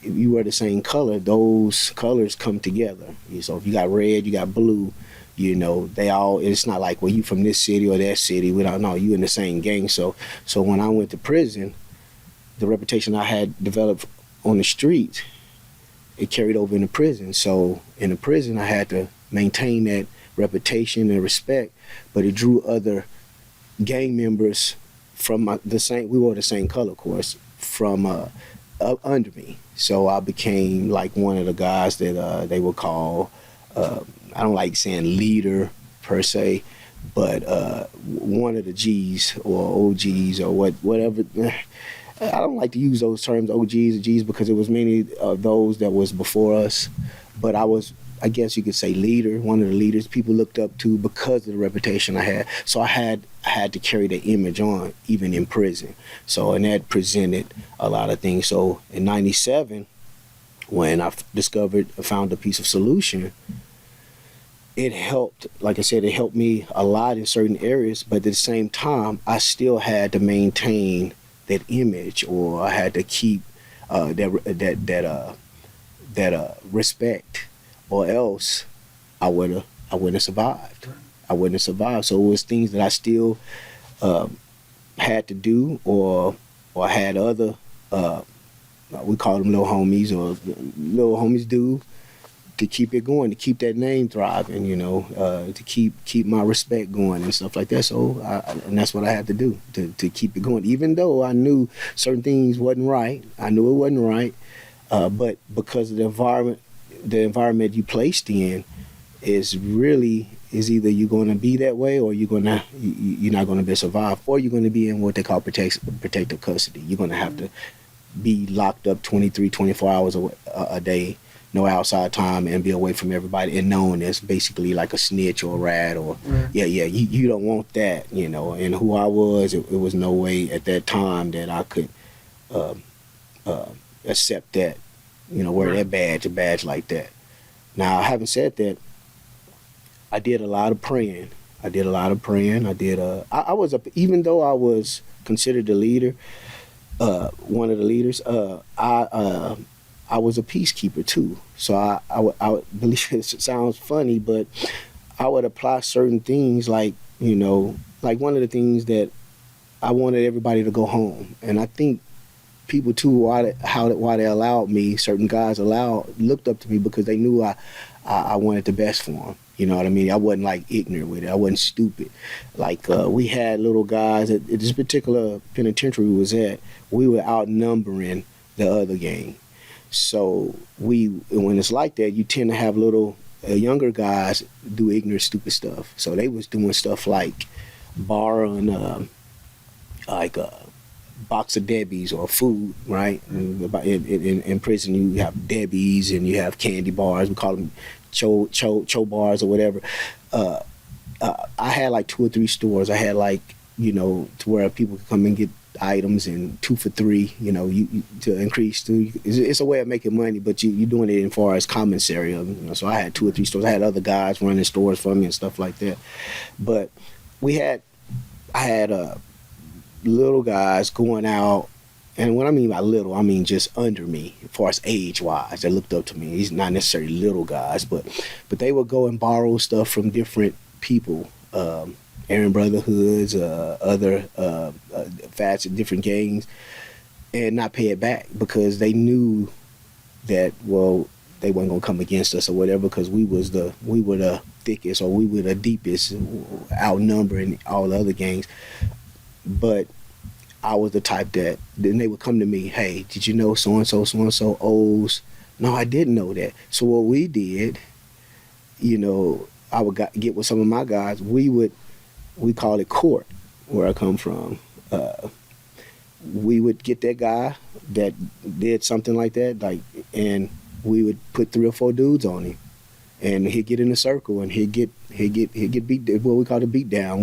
if you wear the same color, those colors come together. So if you got red, you got blue. They all. It's not like, well, you from this city or that city. We don't know. You in the same gang. So when I went to prison, the reputation I had developed on the street, it carried over into prison. So in the prison, I had to maintain that reputation and respect, but it drew other gang members from the same. We wore the same color, of course, from up under me. So I became like one of the guys that they would call. I don't like saying leader per se, but one of the G's or OGs or whatever. I don't like to use those terms, OGs or G's, because it was many of those that was before us. But I guess you could say leader, one of the leaders people looked up to because of the reputation I had. So I had to carry that image on, even in prison. So, and that presented a lot of things. So in '97, when I found a piece of solution, it helped, like I said, it helped me a lot in certain areas, but at the same time, I still had to maintain that image, or I had to keep that respect, or else I wouldn't have survived. I wouldn't have survived. So it was things that I still had to do, or had other we call them little homies do, to keep it going, to keep that name thriving, to keep my respect going and stuff like that. So, and that's what I had to do to keep it going. Even though I knew certain things wasn't right, but because of the environment you placed in is either you're going to be that way, or you're not going to be survive, or you're going to be in what they call protective custody. You're going to have to be locked up 23, 24 hours a day, no outside time, and be away from everybody, and known as basically like a snitch or a rat, or you don't want that, and who I was, it was no way at that time that I could accept that, wear that badge like that. Now, having said that, I did a lot of praying. Even though I was considered the leader, one of the leaders, I was a peacekeeper too. So I believe it sounds funny, but I would apply certain things like one of the things that I wanted everybody to go home. And I think people too, why they allowed me, certain guys looked up to me because they knew I wanted the best for them. You know what I mean? I wasn't like ignorant with it. I wasn't stupid. Like we had little guys at this particular penitentiary we was at, we were outnumbering the other gang. So when it's like that, you tend to have little younger guys do ignorant, stupid stuff. So they was doing stuff like borrowing like a box of Debbie's or food, right? In prison, you have Debbie's and you have candy bars. We call them cho bars or whatever. I had like 2 or 3 stores. I had like, to where people could come and get items, and 2 for $3, you to increase to. It's a way of making money, but you're doing it in far as commissary. So I had 2 or 3 stores. I had other guys running stores for me and stuff like that. But I had little guys going out, and what I mean by little, I mean just under me, as far as age-wise. They looked up to me. These not necessarily little guys, but they would go and borrow stuff from different people, Aryan Brotherhoods, other fats and different gangs, and not pay it back because they knew that, well, they weren't gonna come against us or whatever, because we were the thickest, or we were the deepest, outnumbering all the other gangs. But I was the type that then they would come to me, hey, did you know so-and-so owes? No, I didn't know that. So what we did, I would get with some of my guys, we call it court, where I come from. We would get that guy that did something like that, and we would put 3 or 4 dudes on him, and he'd get in a circle, and he'd get beat, what we call the beat down.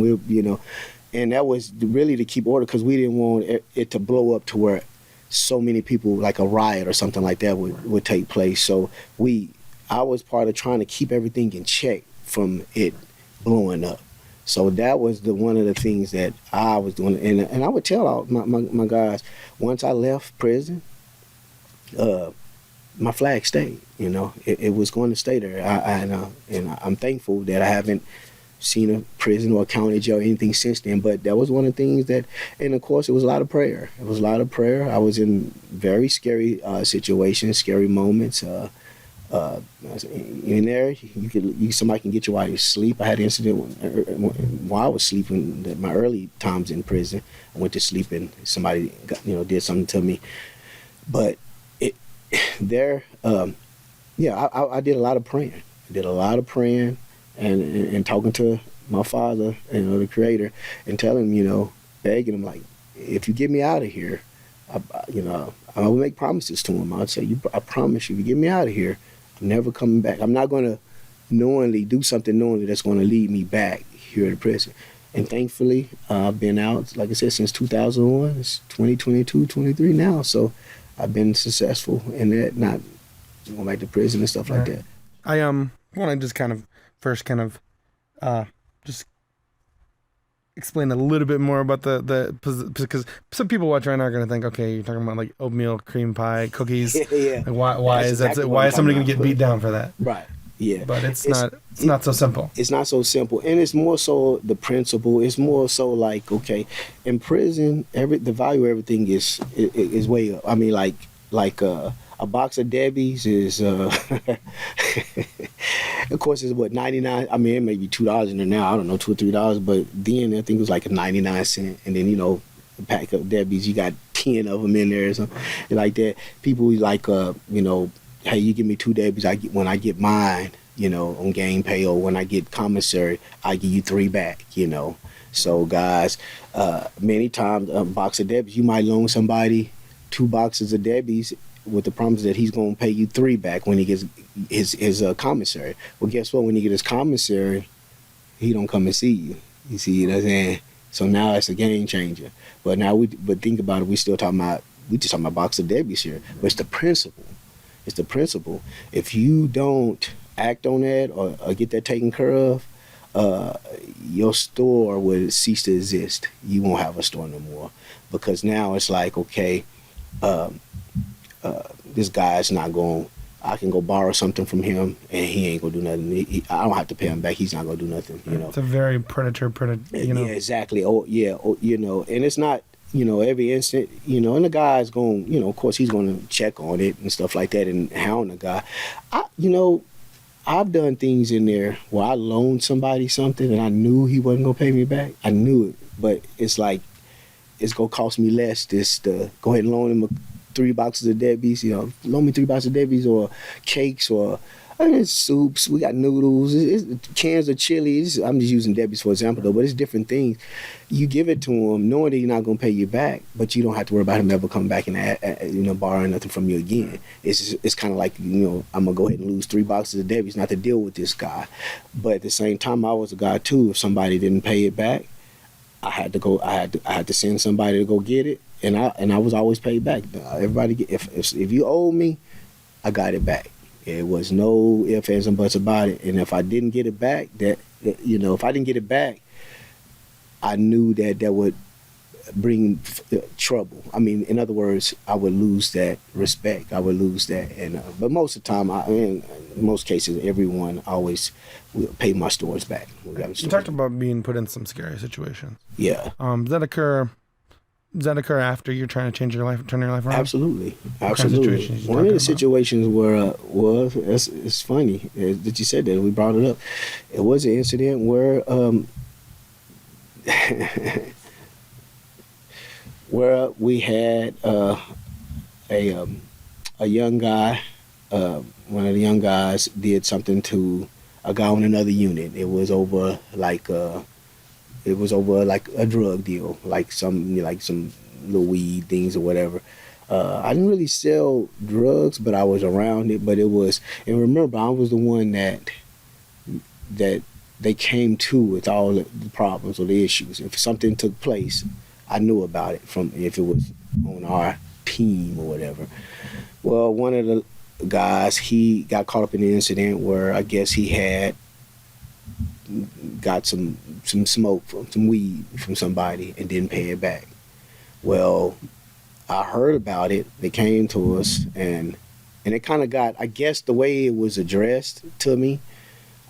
And that was really to keep order, because we didn't want it to blow up to where so many people, like a riot or something like that, would take place. So I was part of trying to keep everything in check from it blowing up. So that was one of the things that I was doing. And I would tell all my guys, once I left prison, my flag stayed. It was going to stay there. And I'm thankful that I haven't seen a prison or a county jail or anything since then, but that was one of the things that, and of course, it was a lot of prayer. It was a lot of prayer. I was in very scary situations, scary moments. In there, somebody can get you while you sleep. I had an incident while I was sleeping. My early times in prison, I went to sleep and somebody did something to me. But there, I did a lot of praying. And talking to my father, the Creator, and telling him, begging him, like, if you get me out of here, I would make promises to him. I'd say, I promise you, if you get me out of here, I'm never coming back. I'm not going to knowingly do something that's going to lead me back here at the prison. And thankfully, I've been out, like I said, since 2001. It's 2022, 23 now. So I've been successful in that, not going back to prison and stuff like that. I want to just first just explain a little bit more about the because some people watching right now are going to think, okay, you're talking about like oatmeal cream pie cookies. Yeah. Like why is that? Why is somebody going to get beat down for that? Right. Yeah. But it's not so simple. It's not so simple, and it's more so the principle. It's more so like, okay, in prison, the value of everything is way up. I mean, like a box of Debbie's is, of course, it's what, 99. I mean, it may be $2 in there now. I don't know, $2 or $3, but then I think it was like a 99 cent, and then a pack of Debbie's, you got 10 of them in there or something like that. People like, hey, you give me 2 Debbie's, when I get mine, on game pay, or when I get commissary, I give you 3 back, So guys, many times a box of Debbie's, you might loan somebody 2 boxes of Debbie's with the promise that he's going to pay you 3 back when he gets his commissary. Well, guess what? When he get his commissary, he don't come and see you. You see what I'm saying? So now it's a game changer. But think about it. We just talking about box of Debbie's here. But it's the principle. It's the principle. If you don't act on that or get that taken care of, your store will cease to exist. You won't have a store no more, because now it's like, okay, this guy's not going. I can go borrow something from him, and he ain't gonna do nothing. I don't have to pay him back. He's not gonna do nothing. It's a very predator. Yeah, exactly. Oh, yeah. Oh, and it's not. Every instant. And the guy's going. Of course, he's gonna check on it and stuff like that, and hound the guy. I've done things in there where I loaned somebody something, and I knew he wasn't gonna pay me back. I knew it, but it's like it's gonna cost me less just to go ahead and loan him 3 boxes of Debbie's, loan me 3 boxes of Debbie's or cakes or soups. We got noodles, cans of chilies. I'm just using Debbie's for example though, but it's different things. You give it to him knowing that he's not going to pay you back, but you don't have to worry about him ever coming back and borrowing nothing from you again. It's kind of like, I'm going to go ahead and lose 3 boxes of Debbie's not to deal with this guy. But at the same time, I was a guy too. If somebody didn't pay it back, I had to send somebody to go get it. And I was always paid back. Everybody, if you owe me, I got it back. It was no ifs, ands, and buts about it. And if I didn't get it back, if I didn't get it back, I knew that would bring trouble. I mean, in other words, I would lose that respect. I would lose that. But most of the time, in most cases, everyone always will pay my stores back. You talked about being put in some scary situations. Yeah. Does that occur after you're trying to change your life, turn your life around? Absolutely. What kind of situations One of the situations where it's funny that you said that. We brought it up. It was an incident where where we had a young guy. One of the young guys did something to a guy on another unit. It was over like a drug deal, like some little weed things or whatever. I didn't really sell drugs, but I was around it. But it was, and remember, I was the one that they came to with all the problems or the issues. If something took place, I knew about it if it was on our team or whatever. Well, one of the guys, he got caught up in an incident where I guess he had got some smoke from some weed from somebody and didn't pay it back. Well, I heard about it. They came to us and it kind of got, I guess the way it was addressed to me,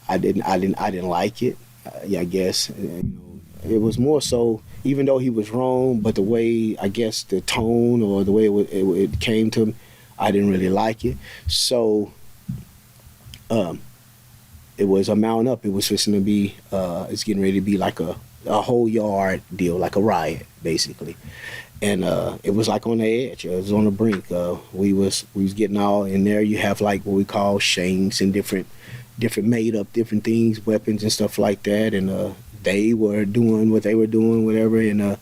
I didn't like it. yeah, I guess it was more so, even though he was wrong, but the way, I guess, the tone or the way it came to him, I didn't really like it. So it was a mount up. It was fixing to be, it's getting ready to be like a whole yard deal, like a riot, basically. And it was like on the edge. It was on the brink. We was getting all in there. You have like what we call shanks and different made up different things, weapons and stuff like that. And they were doing what they were doing, whatever. And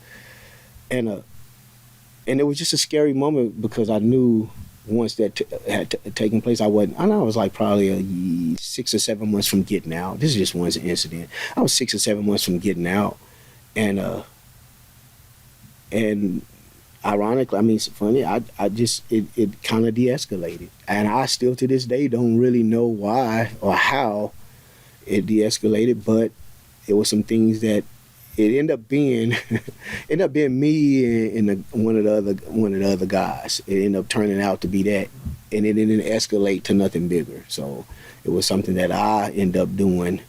it was just a scary moment because I knew once that had taken place, I know I was like probably 6 or 7 months from getting out. This is just one incident. I was 6 or 7 months from getting out, and ironically, I mean, it's funny. I just it kind of de-escalated, and I still to this day don't really know why or how it de-escalated, but it was some things that it ended up being me and one of the other guys. It ended up turning out to be that, and it didn't escalate to nothing bigger. So it was something that I ended up doing.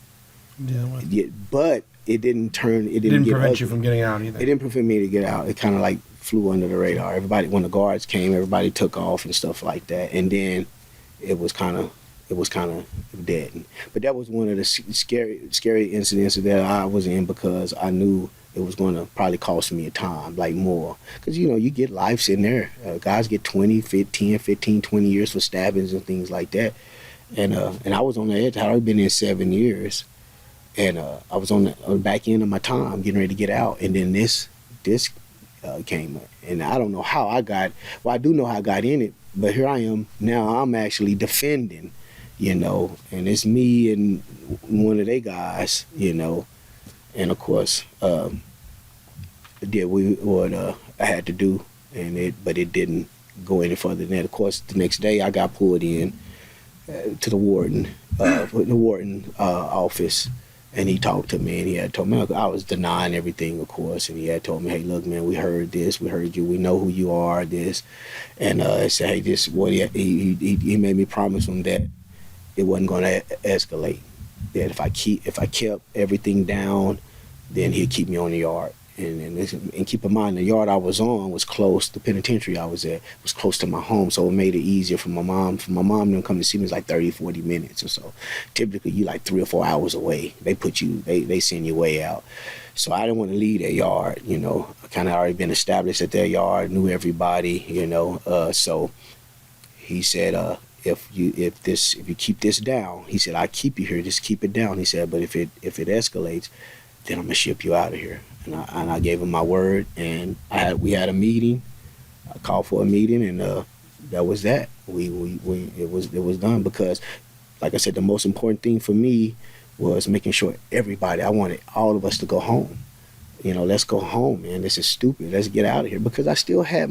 Yeah, but it didn't prevent you from getting out either. It didn't prevent me to get out. It kind of like flew under the radar. Everybody, when the guards came, everybody took off and stuff like that, and then it was kind of dead. But that was one of the scary incidents that I was in because I knew it was going to probably cost me a time, like more. Because, you get lives in there. Guys get 20, 15, 20 years for stabbings and things like that. And I was on the edge. I'd already been in 7 years. And I was on the back end of my time, getting ready to get out. And then this came up. And I don't know how I got, well, I do know how I got in it. But here I am. Now I'm actually defending. And it's me and one of they guys, and of course, did what I had to do, but it didn't go any further than that. Of course, the next day I got pulled in to the warden office, and he talked to me, and he had told me I was denying everything, of course, and he had told me, hey, look, man, we heard this, we heard you, we know who you are, this, and I said, hey, this what he made me promise him that it wasn't going to escalate. That if I kept everything down, then he'd keep me on the yard. And keep in mind, the yard I was on was close. The penitentiary I was at was close to my home, so it made it easier for my mom. For my mom to come to see me, it's like 30, 40 minutes or so. Typically, you like 3 or 4 hours away. They send you way out. So I didn't want to leave that yard. I kind of already been established at that yard, knew everybody. So he said, if you keep this down, he said, I keep you here, just keep it down. He said, but if it escalates, then I'm gonna ship you out of here. And I gave him my word, and we had a meeting. I called for a meeting, and that was that. It was done because, like I said, the most important thing for me was making sure I wanted all of us to go home. Let's go home, man. This is stupid. Let's get out of here, because I still had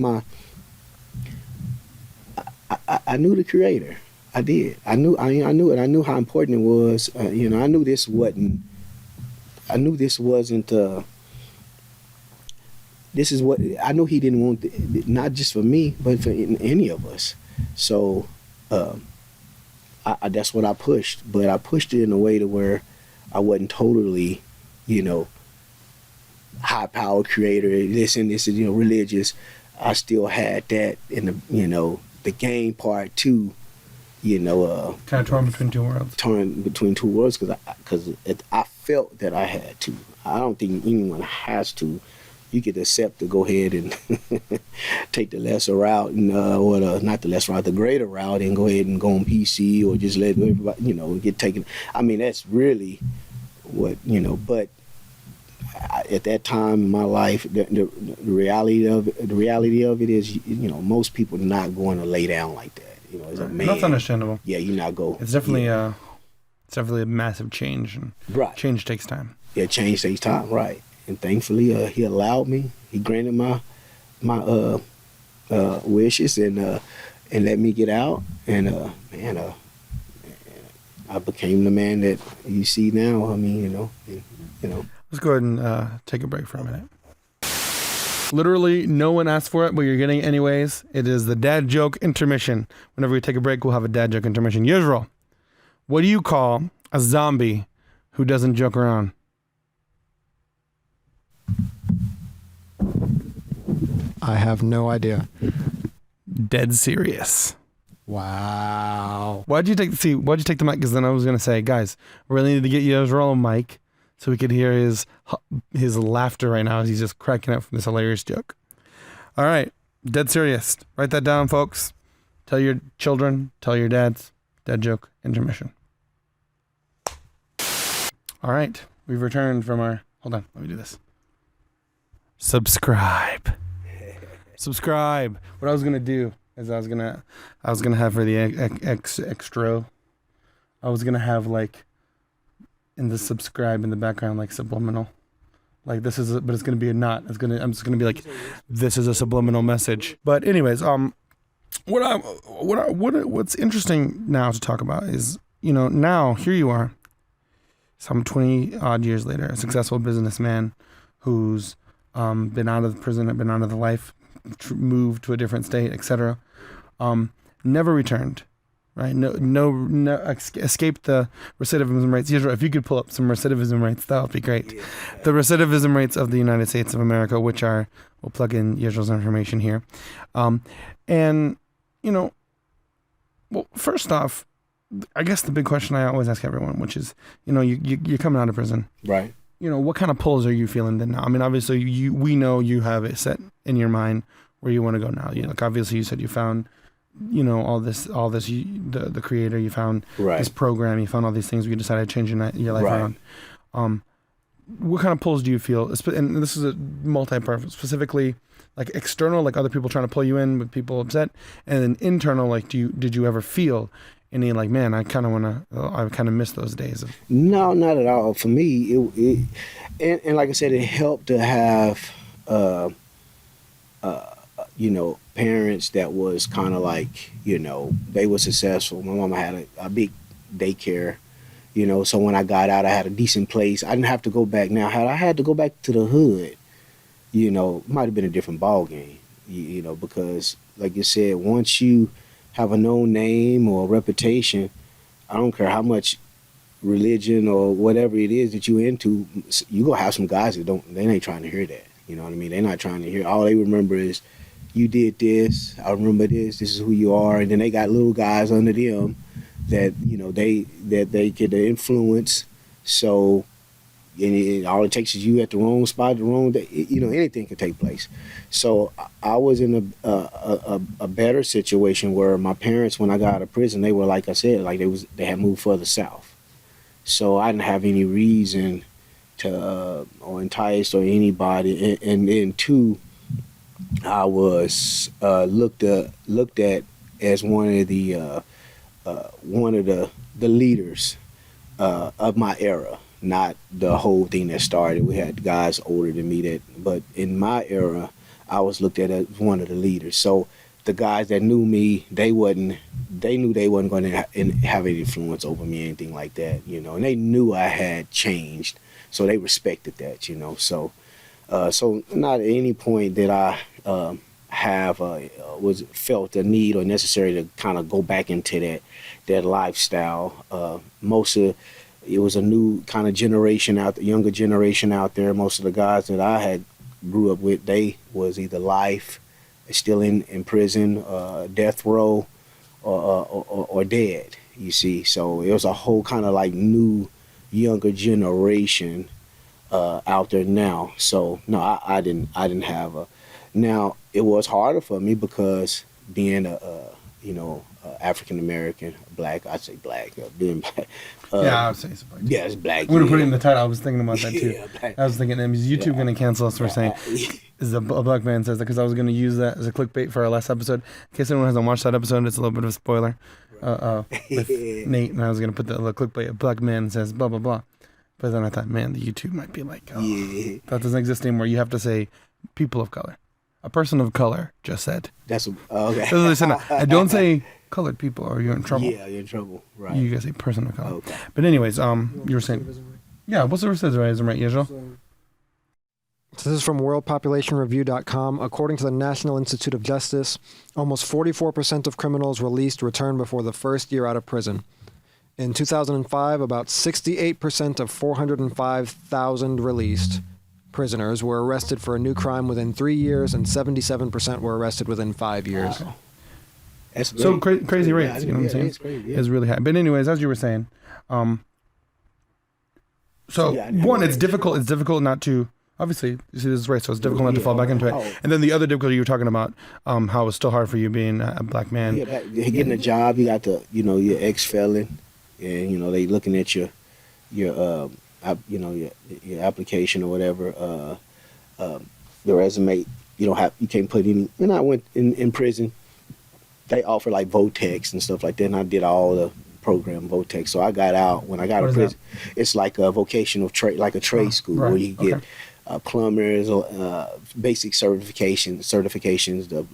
I knew the Creator. I did. I knew it. I knew how important it was. I knew this wasn't. This is what I knew. He didn't want, not just for me, but for any of us. So that's what I pushed. But I pushed it in a way to where I wasn't totally, high power Creator. This and this, religious. I still had that in the game part too, kind of torn between two worlds. Torn between two worlds because I felt that I had to. I don't think anyone has to. You could accept to go ahead and take the lesser route, or not the lesser route, the greater route, and go ahead and go on PC, or just let everybody, get taken. I mean, that's really what, but at that time in my life, the reality of it is, most people are not going to lay down like that. As a man, that's understandable. Yeah, you not go. It's definitely a massive change, and right. Change takes time. Yeah, change takes time, right? And thankfully, he allowed me. He granted my wishes and let me get out. And I became the man that you see now. I mean, Let's go ahead and take a break for a minute. Literally, no one asked for it, but you're getting it anyways. It is the dad joke intermission. Whenever we take a break, we'll have a dad joke intermission. Yisrael, what do you call a zombie who doesn't joke around? I have no idea. Dead serious. Wow. Why'd you take the mic? Because then I was gonna say, guys, we really need to get you Israel a mic so we could hear his laughter right now as he's just cracking up from this hilarious joke. All right, dead serious. Write that down, folks. Tell your children, tell your dads. Dead joke, intermission. All right, we've returned from our... Hold on, let me do this. Subscribe. Subscribe. What I was going to do is I was going to have for the extra, I was going to have like in the subscribe in the background, like subliminal. Like this is, but it's going to be a not. I'm just going to be like, this is a subliminal message. But anyways, what's interesting now to talk about is, now here you are, some 20 odd years later, a successful businessman who's been out of the prison, been out of the life, moved to a different state, etc. Never returned, right? No, escaped the recidivism rates. Israel, if you could pull up some recidivism rates, that would be great. Yeah. The recidivism rates of the United States of America, which are, we'll plug in Israel's information here. And, well, first off, I guess the big question I always ask everyone, which is, you're coming out of prison. Right. What kind of pulls are you feeling then now? I mean, obviously, we know you have it set in your mind where you want to go now. Obviously, you said you found, all this, the creator, you found this program, you found all these things where you decided to change your life around. What kind of pulls do you feel? And this is a multi-part, specifically like external, like other people trying to pull you in with people upset, and then internal, like did you ever feel any like, man, I kind of miss those days? No, not at all. For me, and like I said, it helped to have, parents that was kind of like, they were successful. My mama had a big daycare, so when I got out, I had a decent place. I didn't have to go back. Now, had I had to go back to the hood, it might have been a different ball game, because like you said, once you have a known name or a reputation, I don't care how much religion or whatever it is that you into, you gonna have some guys that they ain't trying to hear that. You know what I mean? They're not trying to hear. All they remember is, you did this, I remember this is who you are. And then they got little guys under them that, they get the influence. So, and all it takes is you at the wrong spot, the wrong day, anything can take place. So I was in a better situation where my parents, when I got out of prison, they were, like I said, like they had moved further south. So I didn't have any reason to or entice or anybody. And then two, I was looked at as one of the leaders of my era. Not the whole thing that started. We had guys older than me but in my era, I was looked at as one of the leaders. So the guys that knew me, they knew they wasn't going to have any influence over me or anything like that, and they knew I had changed. So they respected that, so not at any point that I felt the need or necessary to kind of go back into that lifestyle. It was a new kind of generation younger generation out there. Most of the guys that I had grew up with, they was either life, still in prison, death row, or dead, you see. So it was a whole kind of like new, younger generation out there now. So no, I didn't have now it was harder for me because being African American, black, I'd say black, being black. I would say it's black. Yeah, it's black. We're going to put it in the title. I was thinking about that too. Yeah, I was thinking, is YouTube going to cancel us for saying, is a black man says that? Because I was going to use that as a clickbait for our last episode. In case anyone hasn't watched that episode, it's a little bit of a spoiler with Nate, and I was going to put the clickbait, a black man says blah, blah, blah. But then I thought, man, the YouTube might be like, that doesn't exist anymore. You have to say people of color. A person of color just said. That's okay. That's what they said. I don't say colored people or you're in trouble. Yeah, you're in trouble. Right. You guys say person of color. Okay. But anyways, you were saying. Yeah, what's the recidivism rate, Israel? So this is from worldpopulationreview.com. According to the National Institute of Justice, almost 44% of criminals released returned before the first year out of prison. In 2005, about 68% of 405,000 released prisoners were arrested for a new crime within 3 years, and 77% were arrested within 5 years. Wow. That's So great. crazy Yeah, rates, you know what I'm saying? It's crazy, yeah. It's really high. But anyways, as you were saying, so Yeah, one, it's difficult. It's difficult not to. Obviously, you see, this is right, so it's difficult not to fall back into it. Oh. And then the other difficulty you were talking about, how it's still hard for you being a black man. Yeah, getting a job, you got to, you're ex-felon, and they looking at your your application or whatever, the resume. You can't put any. When I went in prison, they offer like Votex and stuff like that, and I did all the program Votex. So I got out. When I got out of prison, it's like a vocational trade, like a trade school where you get plumbers, basic certifications, the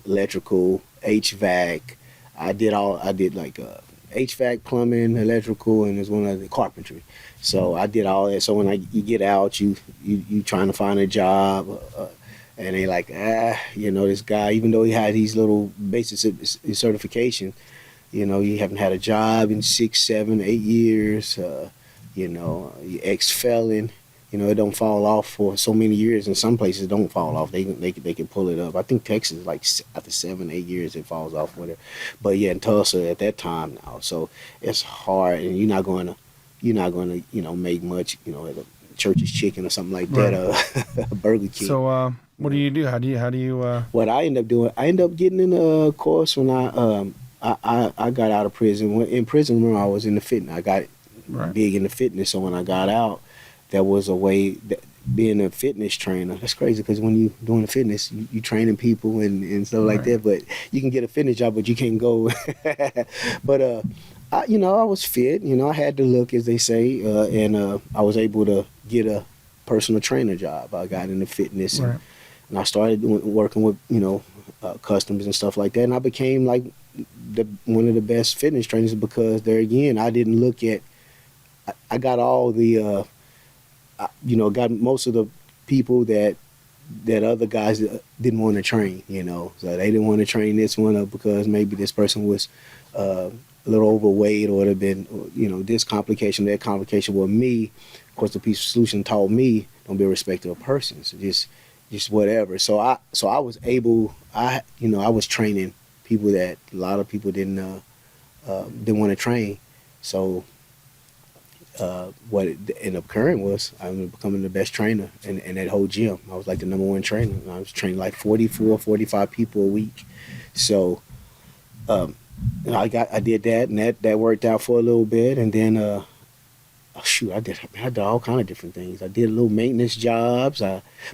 electrical, HVAC. I did like HVAC, plumbing, electrical, and there's one other carpentry. So I did all that. So when you get out, you trying to find a job, and they like, this guy, even though he had these little basic certification, you haven't had a job in 6, 7, 8 years. You ex-felon. It don't fall off for so many years. In some places, it don't fall off. They can pull it up. I think Texas, like after 7, 8 years, it falls off with it. But yeah, in Tulsa at that time now, so it's hard, and you're not going to make much. At a Church's Chicken or something like that, a Burger King. So what do you do? How do you? What I end up doing, I end up getting in a course when I got out of prison. In prison, remember, I was in the fitness. I got big into fitness, so when I got out, there was a way that being a fitness trainer. That's crazy because when you doing the fitness, you training people and stuff like that. But you can get a fitness job, but you can't go. But I was fit. I had the look, as they say, and I was able to get a personal trainer job. I got into fitness, and I started working with customers and stuff like that. And I became like one of the best fitness trainers because there again, I didn't look at. I got all the. Got most of the people that other guys didn't want to train, so they didn't want to train this one up because maybe this person was a little overweight or it had been, this complication, that complication. With me, of course, the Peaceful Solution taught me don't be a respecter of persons, just whatever. So I was able, I was training people that a lot of people didn't want to train. So. What it ended up occurring was I ended up becoming the best trainer in that whole gym. I was like the #1 trainer. I was training like 44, 45 people a week. So I did that, and that worked out for a little bit. And then I did all kind of different things. I did little maintenance jobs.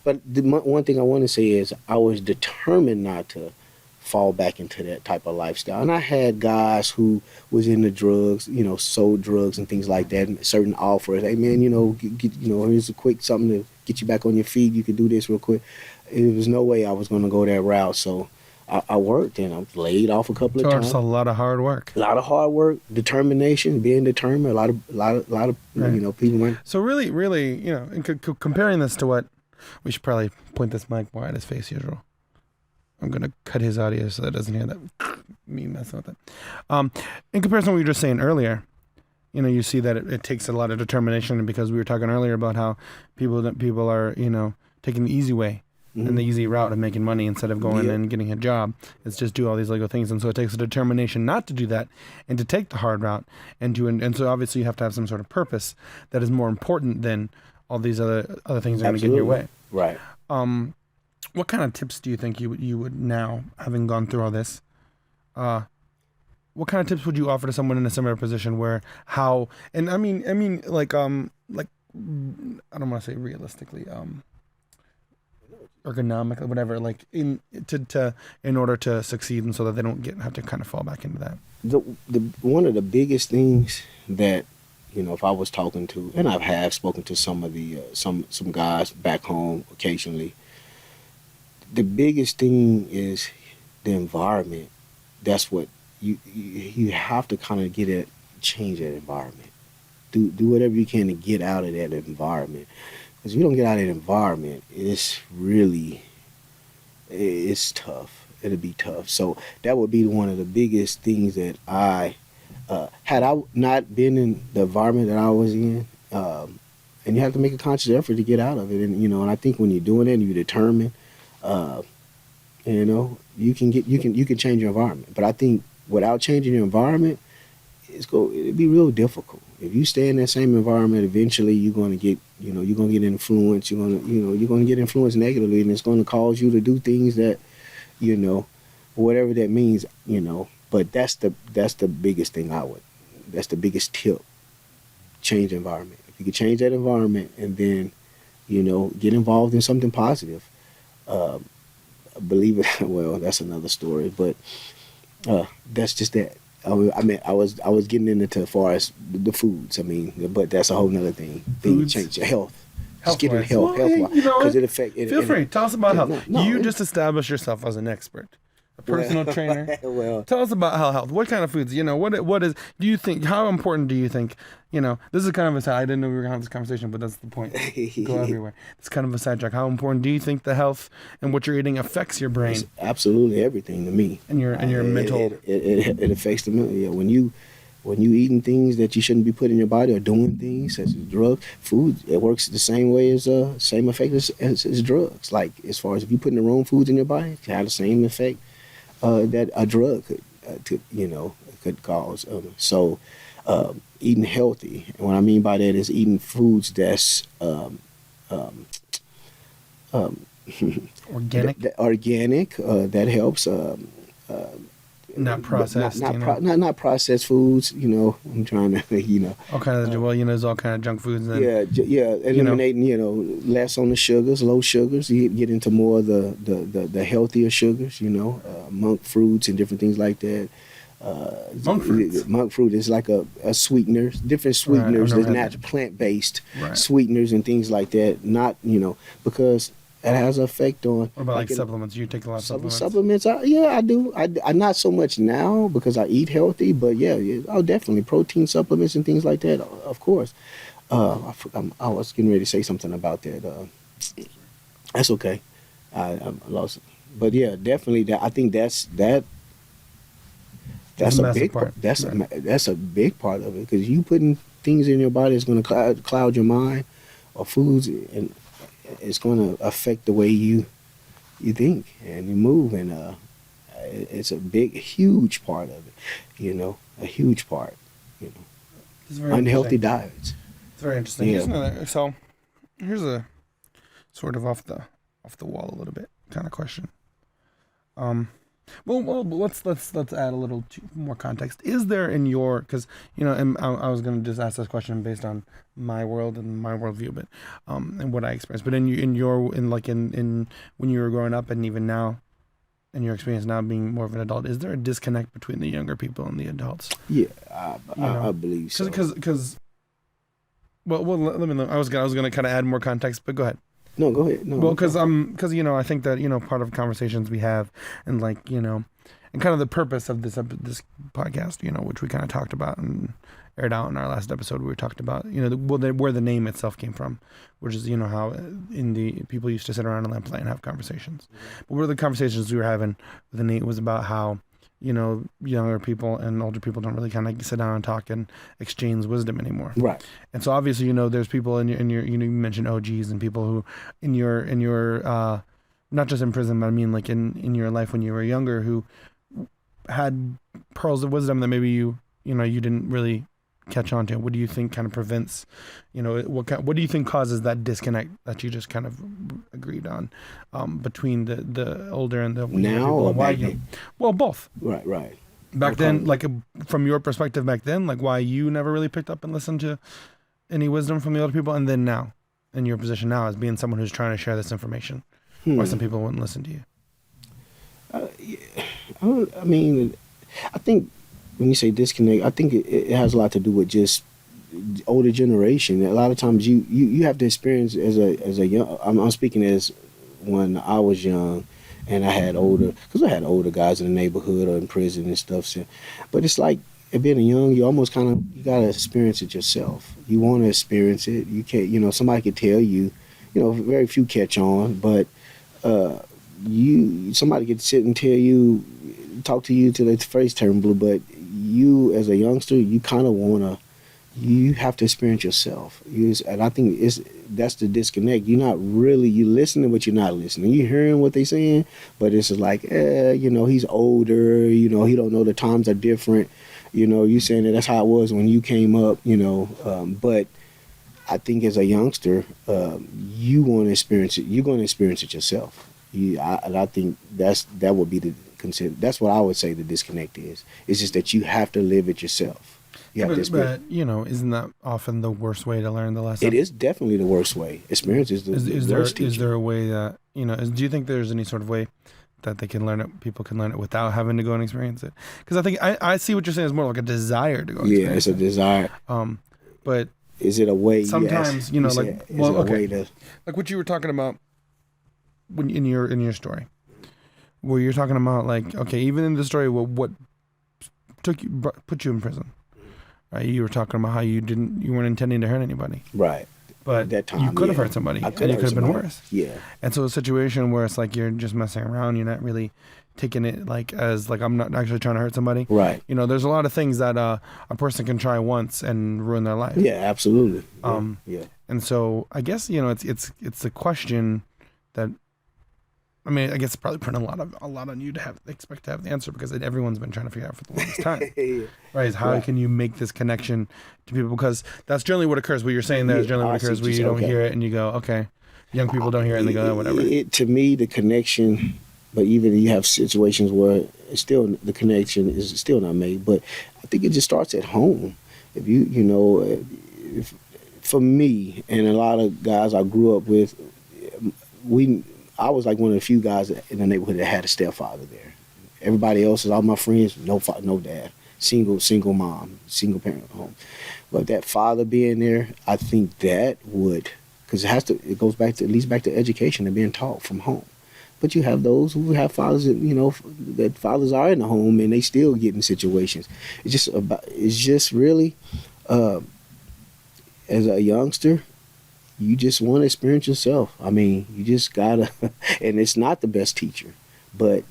But one thing I want to say is I was determined not to fall back into that type of lifestyle. And I had guys who was into drugs, sold drugs and things like that, and certain offers. Hey man, here's a quick something to get you back on your feet. You could do this real quick. There was no way I was going to go that route. So I worked, and I was laid off a couple of times. It's a lot of hard work. A lot of hard work, determination, being determined. A lot of people might. So really, comparing this to what we should probably point this mic more at his face, usual. I'm going to cut his audio so that doesn't hear that me messing with it. In comparison to what we were just saying earlier, you see that it takes a lot of determination, because we were talking earlier about how people are, taking the easy way and the easy route of making money instead of going and getting a job. It's just do all these Lego things. And so it takes a determination not to do that and to take the hard route and so obviously you have to have some sort of purpose that is more important than all these other things that are going to get in your way. Right. What kind of tips do you think you would now, having gone through all this, what kind of tips would you offer to someone in a similar position I don't want to say realistically, ergonomically, whatever, like in order to succeed, and so that they don't have to kind of fall back into that? One of the biggest things that, if I was talking to, and I have spoken to some of the some guys back home occasionally, the biggest thing is the environment. That's what you have to kind of change that environment. Do whatever you can to get out of that environment. Because if you don't get out of that environment, it's tough. It'll be tough. So that would be one of the biggest things that had I not been in the environment that I was in, and you have to make a conscious effort to get out of it. And and I think when you're doing it and you're determined, you can change your environment. But I think without changing your environment, it'd be real difficult. If you stay in that same environment, eventually you're going to get influenced. You're going to get influenced negatively, and it's going to cause you to do things that, whatever that means, But that's the biggest thing that's the biggest tip. Change the environment. If you could change that environment and then, get involved in something positive, believe it. Well, that's another story, but that's just that. I was getting into as far as the foods. But that's a whole nother thing. Things change your health. Just get in health, because it affects. Feel free. Tell us about health. No, just established yourself as an expert, a personal trainer. Well, tell us about health. What kind of foods? What is? Do you think? How important do you think? This is kind of a side. I didn't know we were gonna have this conversation, but that's the point. Go everywhere. It's kind of a sidetrack. How important do you think the health and what you're eating affects your brain? It's absolutely everything to me. And your mental. It affects the mental. Yeah, when you eating things that you shouldn't be putting in your body, or doing things such as drugs, food, it works the same way as same effect as drugs. Like, as far as if you putting the wrong foods in your body, it can have the same effect that a drug could cause. So eating healthy, and what I mean by that is eating foods that's organic. That helps. Not processed. Not processed foods. I'm trying to. All kind of there's all kind of junk foods. And Eliminating less on the sugars, low sugars. You get into more of the healthier sugars. Monk fruits and different things like that. Monk fruit is like a sweetener. Different sweeteners. There's natural plant-based sweeteners and things like that. Not because it has an effect on. What about supplements? You take a lot of supplements? Supplements, I do. I not so much now because I eat healthy, but definitely protein supplements and things like that. Of course. I was getting ready to say something about that. That's okay. I lost it. But definitely. I think that's a big part. That's a big part of it, because you putting things in your body is going to cloud your mind, or foods, and it's going to affect the way you think and you move, and it's a huge part of it. A huge part. Unhealthy diets. It's very interesting. Yeah. So here's a sort of off the wall a little bit kind of question. Well, let's add a little more context. Is there in your, because and I was going to just ask this question based on my world and my worldview, but and what I experienced. But in when you were growing up, and even now, in your experience now being more of an adult, is there a disconnect between the younger people and the adults? Yeah, I believe so. Because let me know. I was gonna kind of add more context, but go ahead. No, go ahead. No, well, because I think that part of conversations we have, and and kind of the purpose of this podcast, which we kind of talked about and aired out in our last episode, we talked about where the name itself came from, which is how people used to sit around in Lamplight and have conversations. But one of the conversations we were having with the name was about how younger people and older people don't really kind of sit down and talk and exchange wisdom anymore. Right. And so obviously, there's people in your you mentioned OGs and people who in your not just in prison, but I mean in your life when you were younger, who had pearls of wisdom that maybe you didn't really catch on to. What do you think kind of prevents, what do you think causes that disconnect that you just kind of agreed on between the older and the now or back then? Well, both. Right. Back then, from your perspective back then, why you never really picked up and listened to any wisdom from the older people, and then now, in your position now as being someone who's trying to share this information, why some people wouldn't listen to you? I think when you say disconnect, I think it has a lot to do with just older generation. A lot of times you have to experience as a young. I'm speaking as when I was young, and I had older guys in the neighborhood or in prison and stuff. So, but it's like being young, you almost you gotta experience it yourself. You want to experience it. You can't. Somebody could tell you. Very few catch on, but somebody could sit and tell you, talk to you till their face turn blue, but you as a youngster, you kind of want you have to experience yourself. And I think that's the disconnect. You're listening, but you're not listening. You're hearing what they're saying, but it's like, he's older, he don't know the times are different. You saying that that's how it was when you came up, but I think as a youngster, you want to experience it. You're going to experience it yourself. And I think that would be that's what I would say the disconnect is. It's just that you have to live it yourself. But isn't that often the worst way to learn the lesson? It is definitely the worst way. Experience is the worst teacher. Is there a way that, do you think there's any sort of way that they can learn it, people can learn it without having to go and experience it? Because I think I see what you're saying is more like a desire to go and experience it. Yeah, it's a desire. But is it a way? Sometimes, yes. Like what you were talking about when in your story, where you're talking about like, okay, even in the story, what put you in prison? Right, you were talking about how you weren't intending to hurt anybody. Right. But at that time, you could have hurt somebody, and it could have been worse. Yeah. And so a situation where it's like you're just messing around, you're not really taking it like as like I'm not actually trying to hurt somebody. Right. There's a lot of things that a person can try once and ruin their life. Yeah, absolutely. Yeah. And so I guess it's a question that. I mean, I guess it's probably putting a lot on you to expect to have the answer, because everyone's been trying to figure out for the longest time. Right? Is how can you make this connection to people? Because that's generally what occurs. What you're saying there is generally what occurs where you don't hear it and you go, okay. Young people don't hear it and they go, whatever. To me, the connection, but even you have situations where it's still the connection is still not made. But I think it just starts at home. If if for me and a lot of guys I grew up with, I was like one of the few guys in the neighborhood that had a stepfather there. Everybody else, all my friends, no dad, single mom, single parent home. But that father being there, I think that would, because it goes back to education and being taught from home. But you have those who have fathers that fathers are in the home and they still get in situations. It's just really, as a youngster, you just want to experience yourself. I mean, you just gotta, and it's not the best teacher, but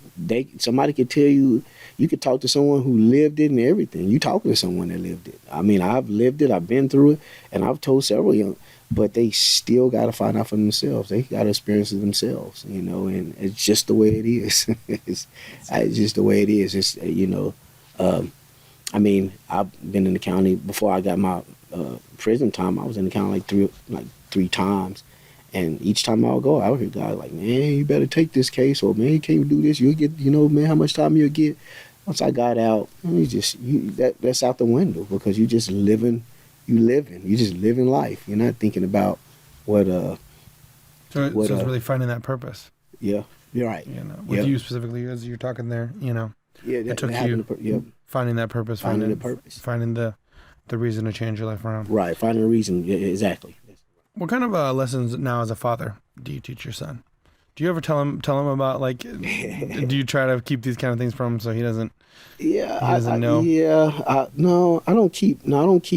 somebody could tell you could talk to someone who lived it and everything. You talking to someone that lived it. I mean, I've lived it, I've been through it, and I've told several but they still got to find out for themselves. They got to experience it themselves, and it's just the way it is. It's just the way it is. It's, I mean, I've been in the county before I got my prison time. I was in the county like three times, and each time I would go, I would hear guys like, man, you better take this case, or man, you can't do this, you'll get, man, how much time you'll get. Once I got out, that's out the window, because you just living life. You're not thinking about what so it's really finding that purpose. Yeah, you're right. With you specifically, as you're talking there, yeah, it took you finding that purpose, finding the purpose, finding the reason to change your life around. Right, finding a reason. Yeah, exactly. What kind of lessons now as a father do you teach your son? Do you ever tell him about, like, do you try to keep these kind of things from him so he doesn't? Yeah, he doesn't know. No, I don't keep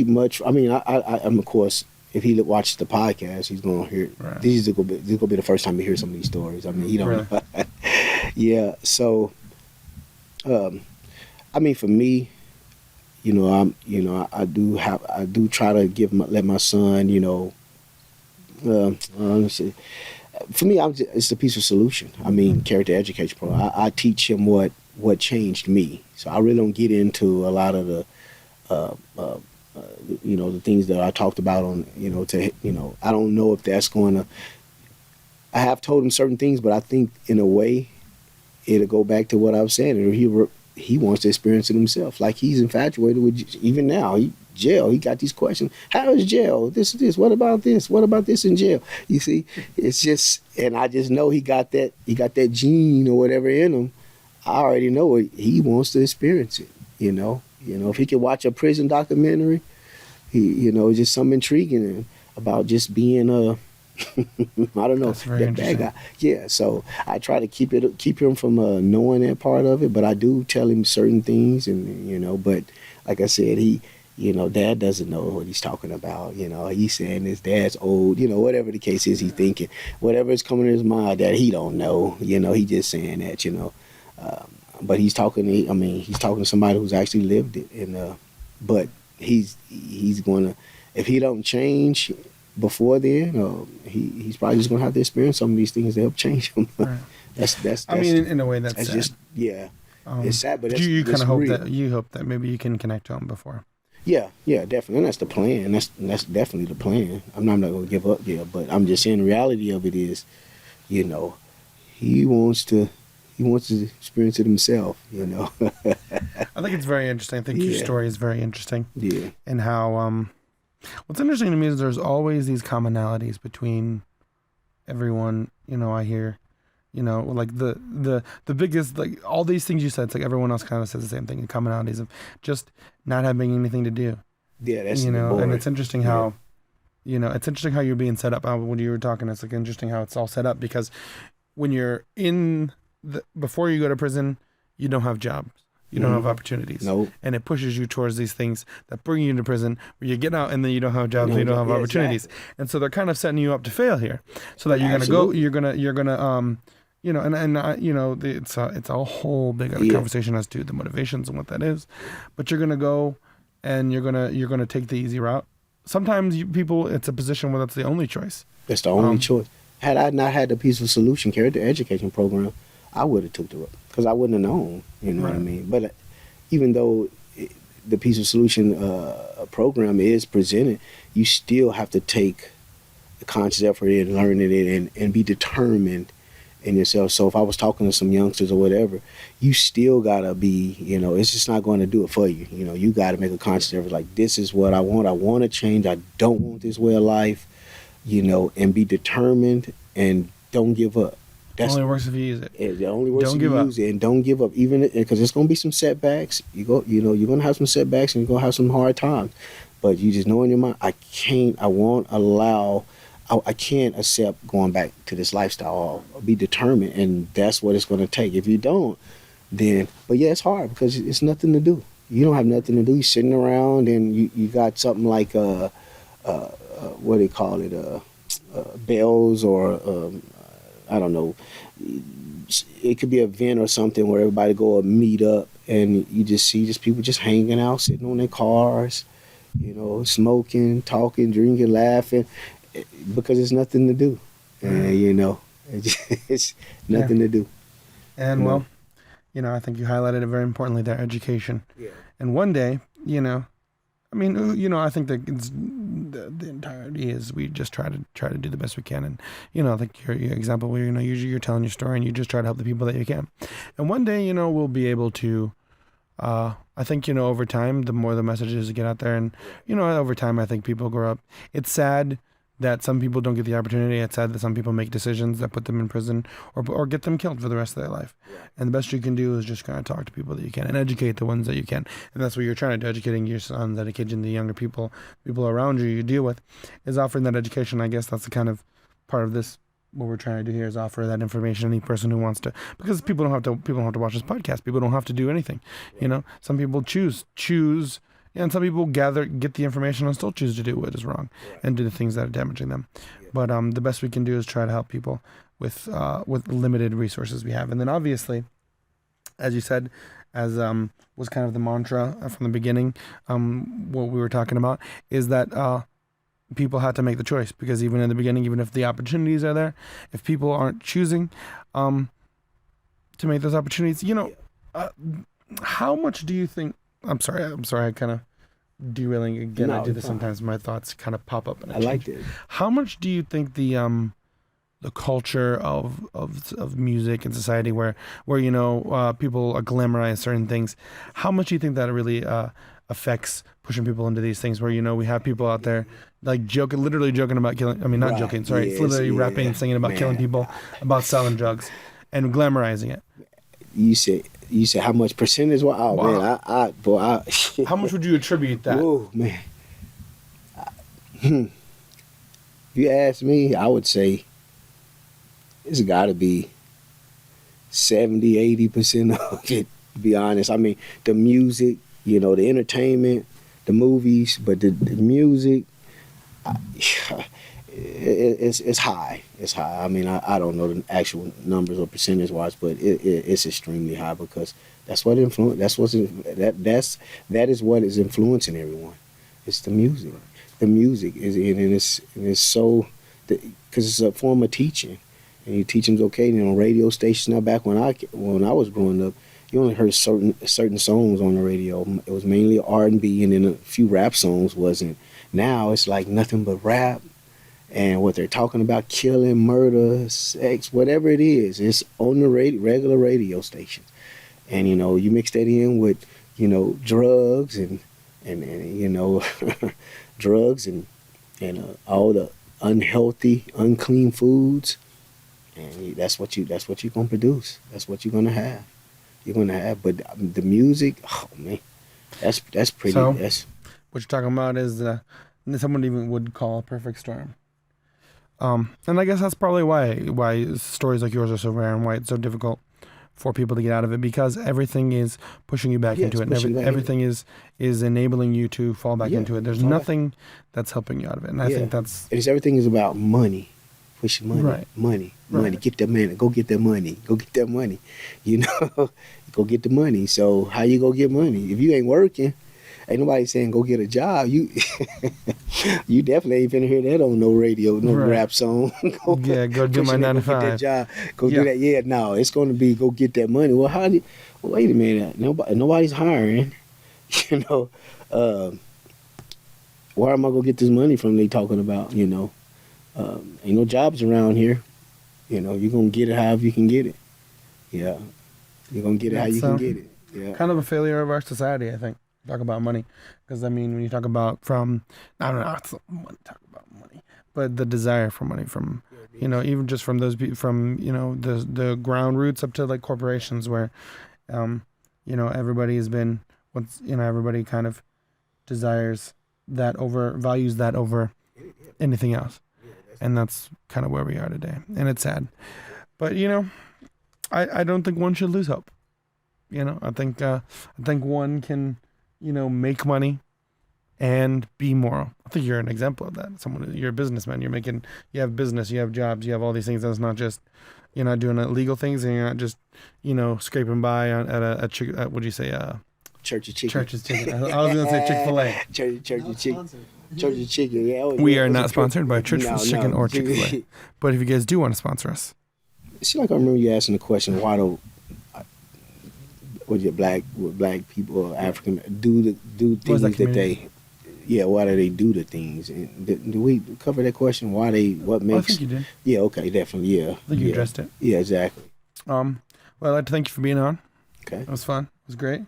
much. I mean, I'm of course, if he watches the podcast, he's gonna hear. Right. This is gonna be the first time he hears some of these stories. I mean, he don't. Really? Yeah. So, I mean, for me, I do try to let my son, for me, it's a peaceful solution. I mean, character education program. I teach him what changed me. So I really don't get into a lot of the, the things that I talked about on, I don't know if that's going to. I have told him certain things, but I think in a way, it'll go back to what I was saying. He wants to experience it himself. Like he's infatuated with, even now, jail. He got these questions. How is jail? This. What about this? What about this in jail? You see, it's just, and I just know he got that gene or whatever in him. I already know it. He wants to experience it. If he could watch a prison documentary, just something intriguing about just being I don't know, that bad guy. Yeah, so I try to keep him from knowing that part of it, but I do tell him certain things, and but like I said, he. Dad doesn't know what he's talking about. He's saying his dad's old, whatever the case is, he's thinking, whatever is coming to his mind that he don't know, he just saying that, but he's talking to somebody who's actually lived it. And, but he's gonna, if he don't change before then, he's probably just gonna have to experience some of these things to help change him. Right. that's I mean, in a way, that's sad. just it's sad, but you kind of hope real. that maybe you can connect to him before. Yeah, definitely, and that's the plan. That's definitely the plan. I'm not gonna give up there, but I'm just saying the reality of it is, he wants to experience it himself. I think it's very interesting. I think your story is very interesting. Yeah, and how what's interesting to me is there's always these commonalities between everyone. I hear. Like the biggest, like all these things you said, it's like everyone else kind of says the same thing, the commonalities of just not having anything to do. Yeah, that's and it's interesting how, it's interesting how you're being set up. When you were talking, it's like interesting how it's all set up because when you're before you go to prison, you don't have jobs. You don't have opportunities. Nope. And it pushes you towards these things that bring you into prison where you get out and then you don't have jobs and you don't have opportunities. Exactly. And so they're kind of setting you up to fail here so that you're going to go, you're going to, it's a whole big conversation as to the motivations and what that is, but you're going to go and you're going to take the easy route. Sometimes it's a position where that's the only choice. That's the only choice. Had I not had the Peaceful Solution Character Education Program, I would have took the road because I wouldn't have known, what I mean? But even though the Peaceful Solution program is presented, you still have to take the conscious effort in learning it and be determined in yourself. So if I was talking to some youngsters or whatever, you still gotta be, it's just not going to do it for you. You got to make a conscious effort. Like, this is what I want. I want to change. I don't want this way of life, and be determined and don't give up. It only works if you use it. It only works if you use it, and don't give up. Even because there's going to be some setbacks. You're going to have some setbacks and you're going to have some hard times. But you just know in your mind, I can't accept going back to this lifestyle. I'll be determined, and that's what it's going to take. If you don't, then, but yeah, it's hard because it's nothing to do. You don't have nothing to do. You're sitting around and you got something like what do they call it, bells or I don't know. It could be an event or something where everybody go and meet up, and you just see just people just hanging out, sitting on their cars, smoking, talking, drinking, laughing, because it's nothing to do, and it's nothing to do. And I think you highlighted it very importantly there, education. Yeah. And one day, I think that it's, the entirety is we just try to do the best we can, and I think your example where usually you're telling your story and you just try to help the people that you can, and one day we'll be able to. I think over time the more the messages get out there, and over time I think people grow up. It's sad that some people don't get the opportunity. It's sad that some people make decisions that put them in prison or get them killed for the rest of their life. Yeah. And the best you can do is just kind of talk to people that you can and educate the ones that you can. And that's what you're trying to do, educating your sons, educating the younger people around you deal with, is offering that education. I guess that's the kind of part of this. What we're trying to do here is offer that information to any person who wants to, because people don't have to watch this podcast. People don't have to do anything. Yeah. Some people choose. And some people get the information and still choose to do what is wrong and do the things that are damaging them. Yeah. But the best we can do is try to help people with limited resources we have. And then obviously, as you said, as was kind of the mantra from the beginning, what we were talking about is that people had to make the choice, because even in the beginning, even if the opportunities are there, if people aren't choosing to make those opportunities, how much do you think? I'm sorry. I kind of derailing again. I do this sometimes. My thoughts kind of pop up, and I like it. How much do you think the culture of music and society, where people glamorize certain things, how much do you think that really affects pushing people into these things? Where we have people out there like literally joking about killing. I mean, not joking. Sorry, it's literally rapping and singing about killing people, about selling drugs, and glamorizing it. You said how much percentage? Oh, wow. Man, how much would you attribute that? Oh, man. If you ask me, I would say it's got to be 70-80% of it, to be honest. I mean, the music, the entertainment, the movies, but the music, it's high. It's high. I mean, I don't know the actual numbers or percentage wise, but it's extremely high, because that's what that is what is influencing everyone. It's the music. The music is and it's so because it's a form of teaching, and you teach them okay. You know, radio stations now. Back when I was growing up, you only heard certain songs on the radio. It was mainly R&B, and then a few rap songs wasn't. Now it's like nothing but rap, and what they're talking about, killing, murder, sex, whatever it is, it's on the regular radio stations. And you know, you mix that in with, you know, drugs and you know, drugs and all the unhealthy, unclean foods, and that's what you're gonna produce. That's what you're gonna have. You're gonna have, but the music, oh man, that's pretty. So, that's what you're talking about is someone even would call a perfect storm. And I guess that's probably why stories like yours are so rare and why it's so difficult for people to get out of it, because everything is pushing you back into it. And everything is enabling you to fall back into it. There's nothing that's helping you out of it. And I think that's... Everything is about money. Pushing money. Right. Money. Right. Get that money. Go get that money. Go get that money. You know? Go get the money. So how you go get money? If you ain't working, ain't nobody saying go get a job. You definitely ain't finna hear that on no radio, no rap song. Go do my 9 to 5. Go get that job. Go do that. Yeah, no, it's gonna be go get that money. Well, wait a minute. Nobody's hiring. You know, where am I gonna get this money from? They talking about, you know, ain't no jobs around here. You know, you're gonna get it however you can get it. Yeah, you're gonna get it how you can get it. Yeah, kind of a failure of our society, I think. Talk about money, because I mean, when you talk about I don't know, it's talk about money, but the desire for money from, you know, even just from those from, you know, the ground roots up to like corporations where, you know, everybody has been everybody kind of values that over anything else, and that's kind of where we are today, and it's sad, but you know, I don't think one should lose hope. You know, I think one can, you know, make money and be moral. I think you're an example of that. You're a businessman. You have business, you have jobs, you have all these things. That's not just, you're not doing illegal things, and you're not just, you know, scraping by at what'd you say? Church's Chicken. Church's Chicken. I was gonna say Chick-fil-A. Church's Chicken. Church's Chicken. Yeah. We are not sponsored by Church's Chicken or Chick-fil-A. But if you guys do want to sponsor us, it's like I remember you asking the question, why do black people or African do things that they, why do they do the things? And do we cover that question? What makes? I think you did. Yeah, okay, definitely, yeah. I think you addressed it. Yeah, exactly. Well, I'd like to thank you for being on. Okay. It was fun. It was great.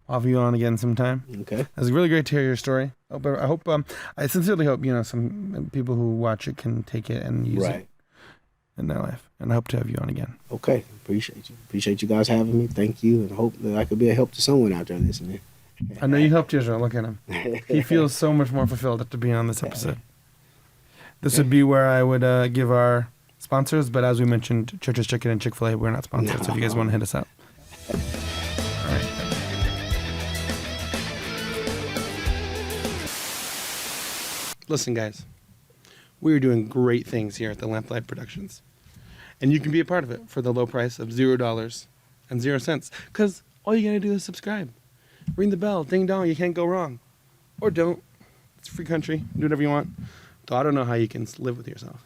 I'll have you on again sometime. Okay. It was really great to hear your story. I sincerely hope, you know, some people who watch it can take it and use it in their life. And I hope to have you on again. Okay. Appreciate you guys having me. Thank you. And hope that I could be a help to someone out there listening. I know you helped Israel. Look at him. He feels so much more fulfilled after being on this episode. This would be where I would give our sponsors, but as we mentioned, Church's Chicken and Chick-fil-A, we're not sponsored. No. So if you guys want to hit us up. All right. Listen, guys. We are doing great things here at the Lamplight Productions. And you can be a part of it for the low price of $0.00. Because all you got to do is subscribe. Ring the bell. Ding dong. You can't go wrong. Or don't. It's a free country. Do whatever you want. Though I don't know how you can live with yourself.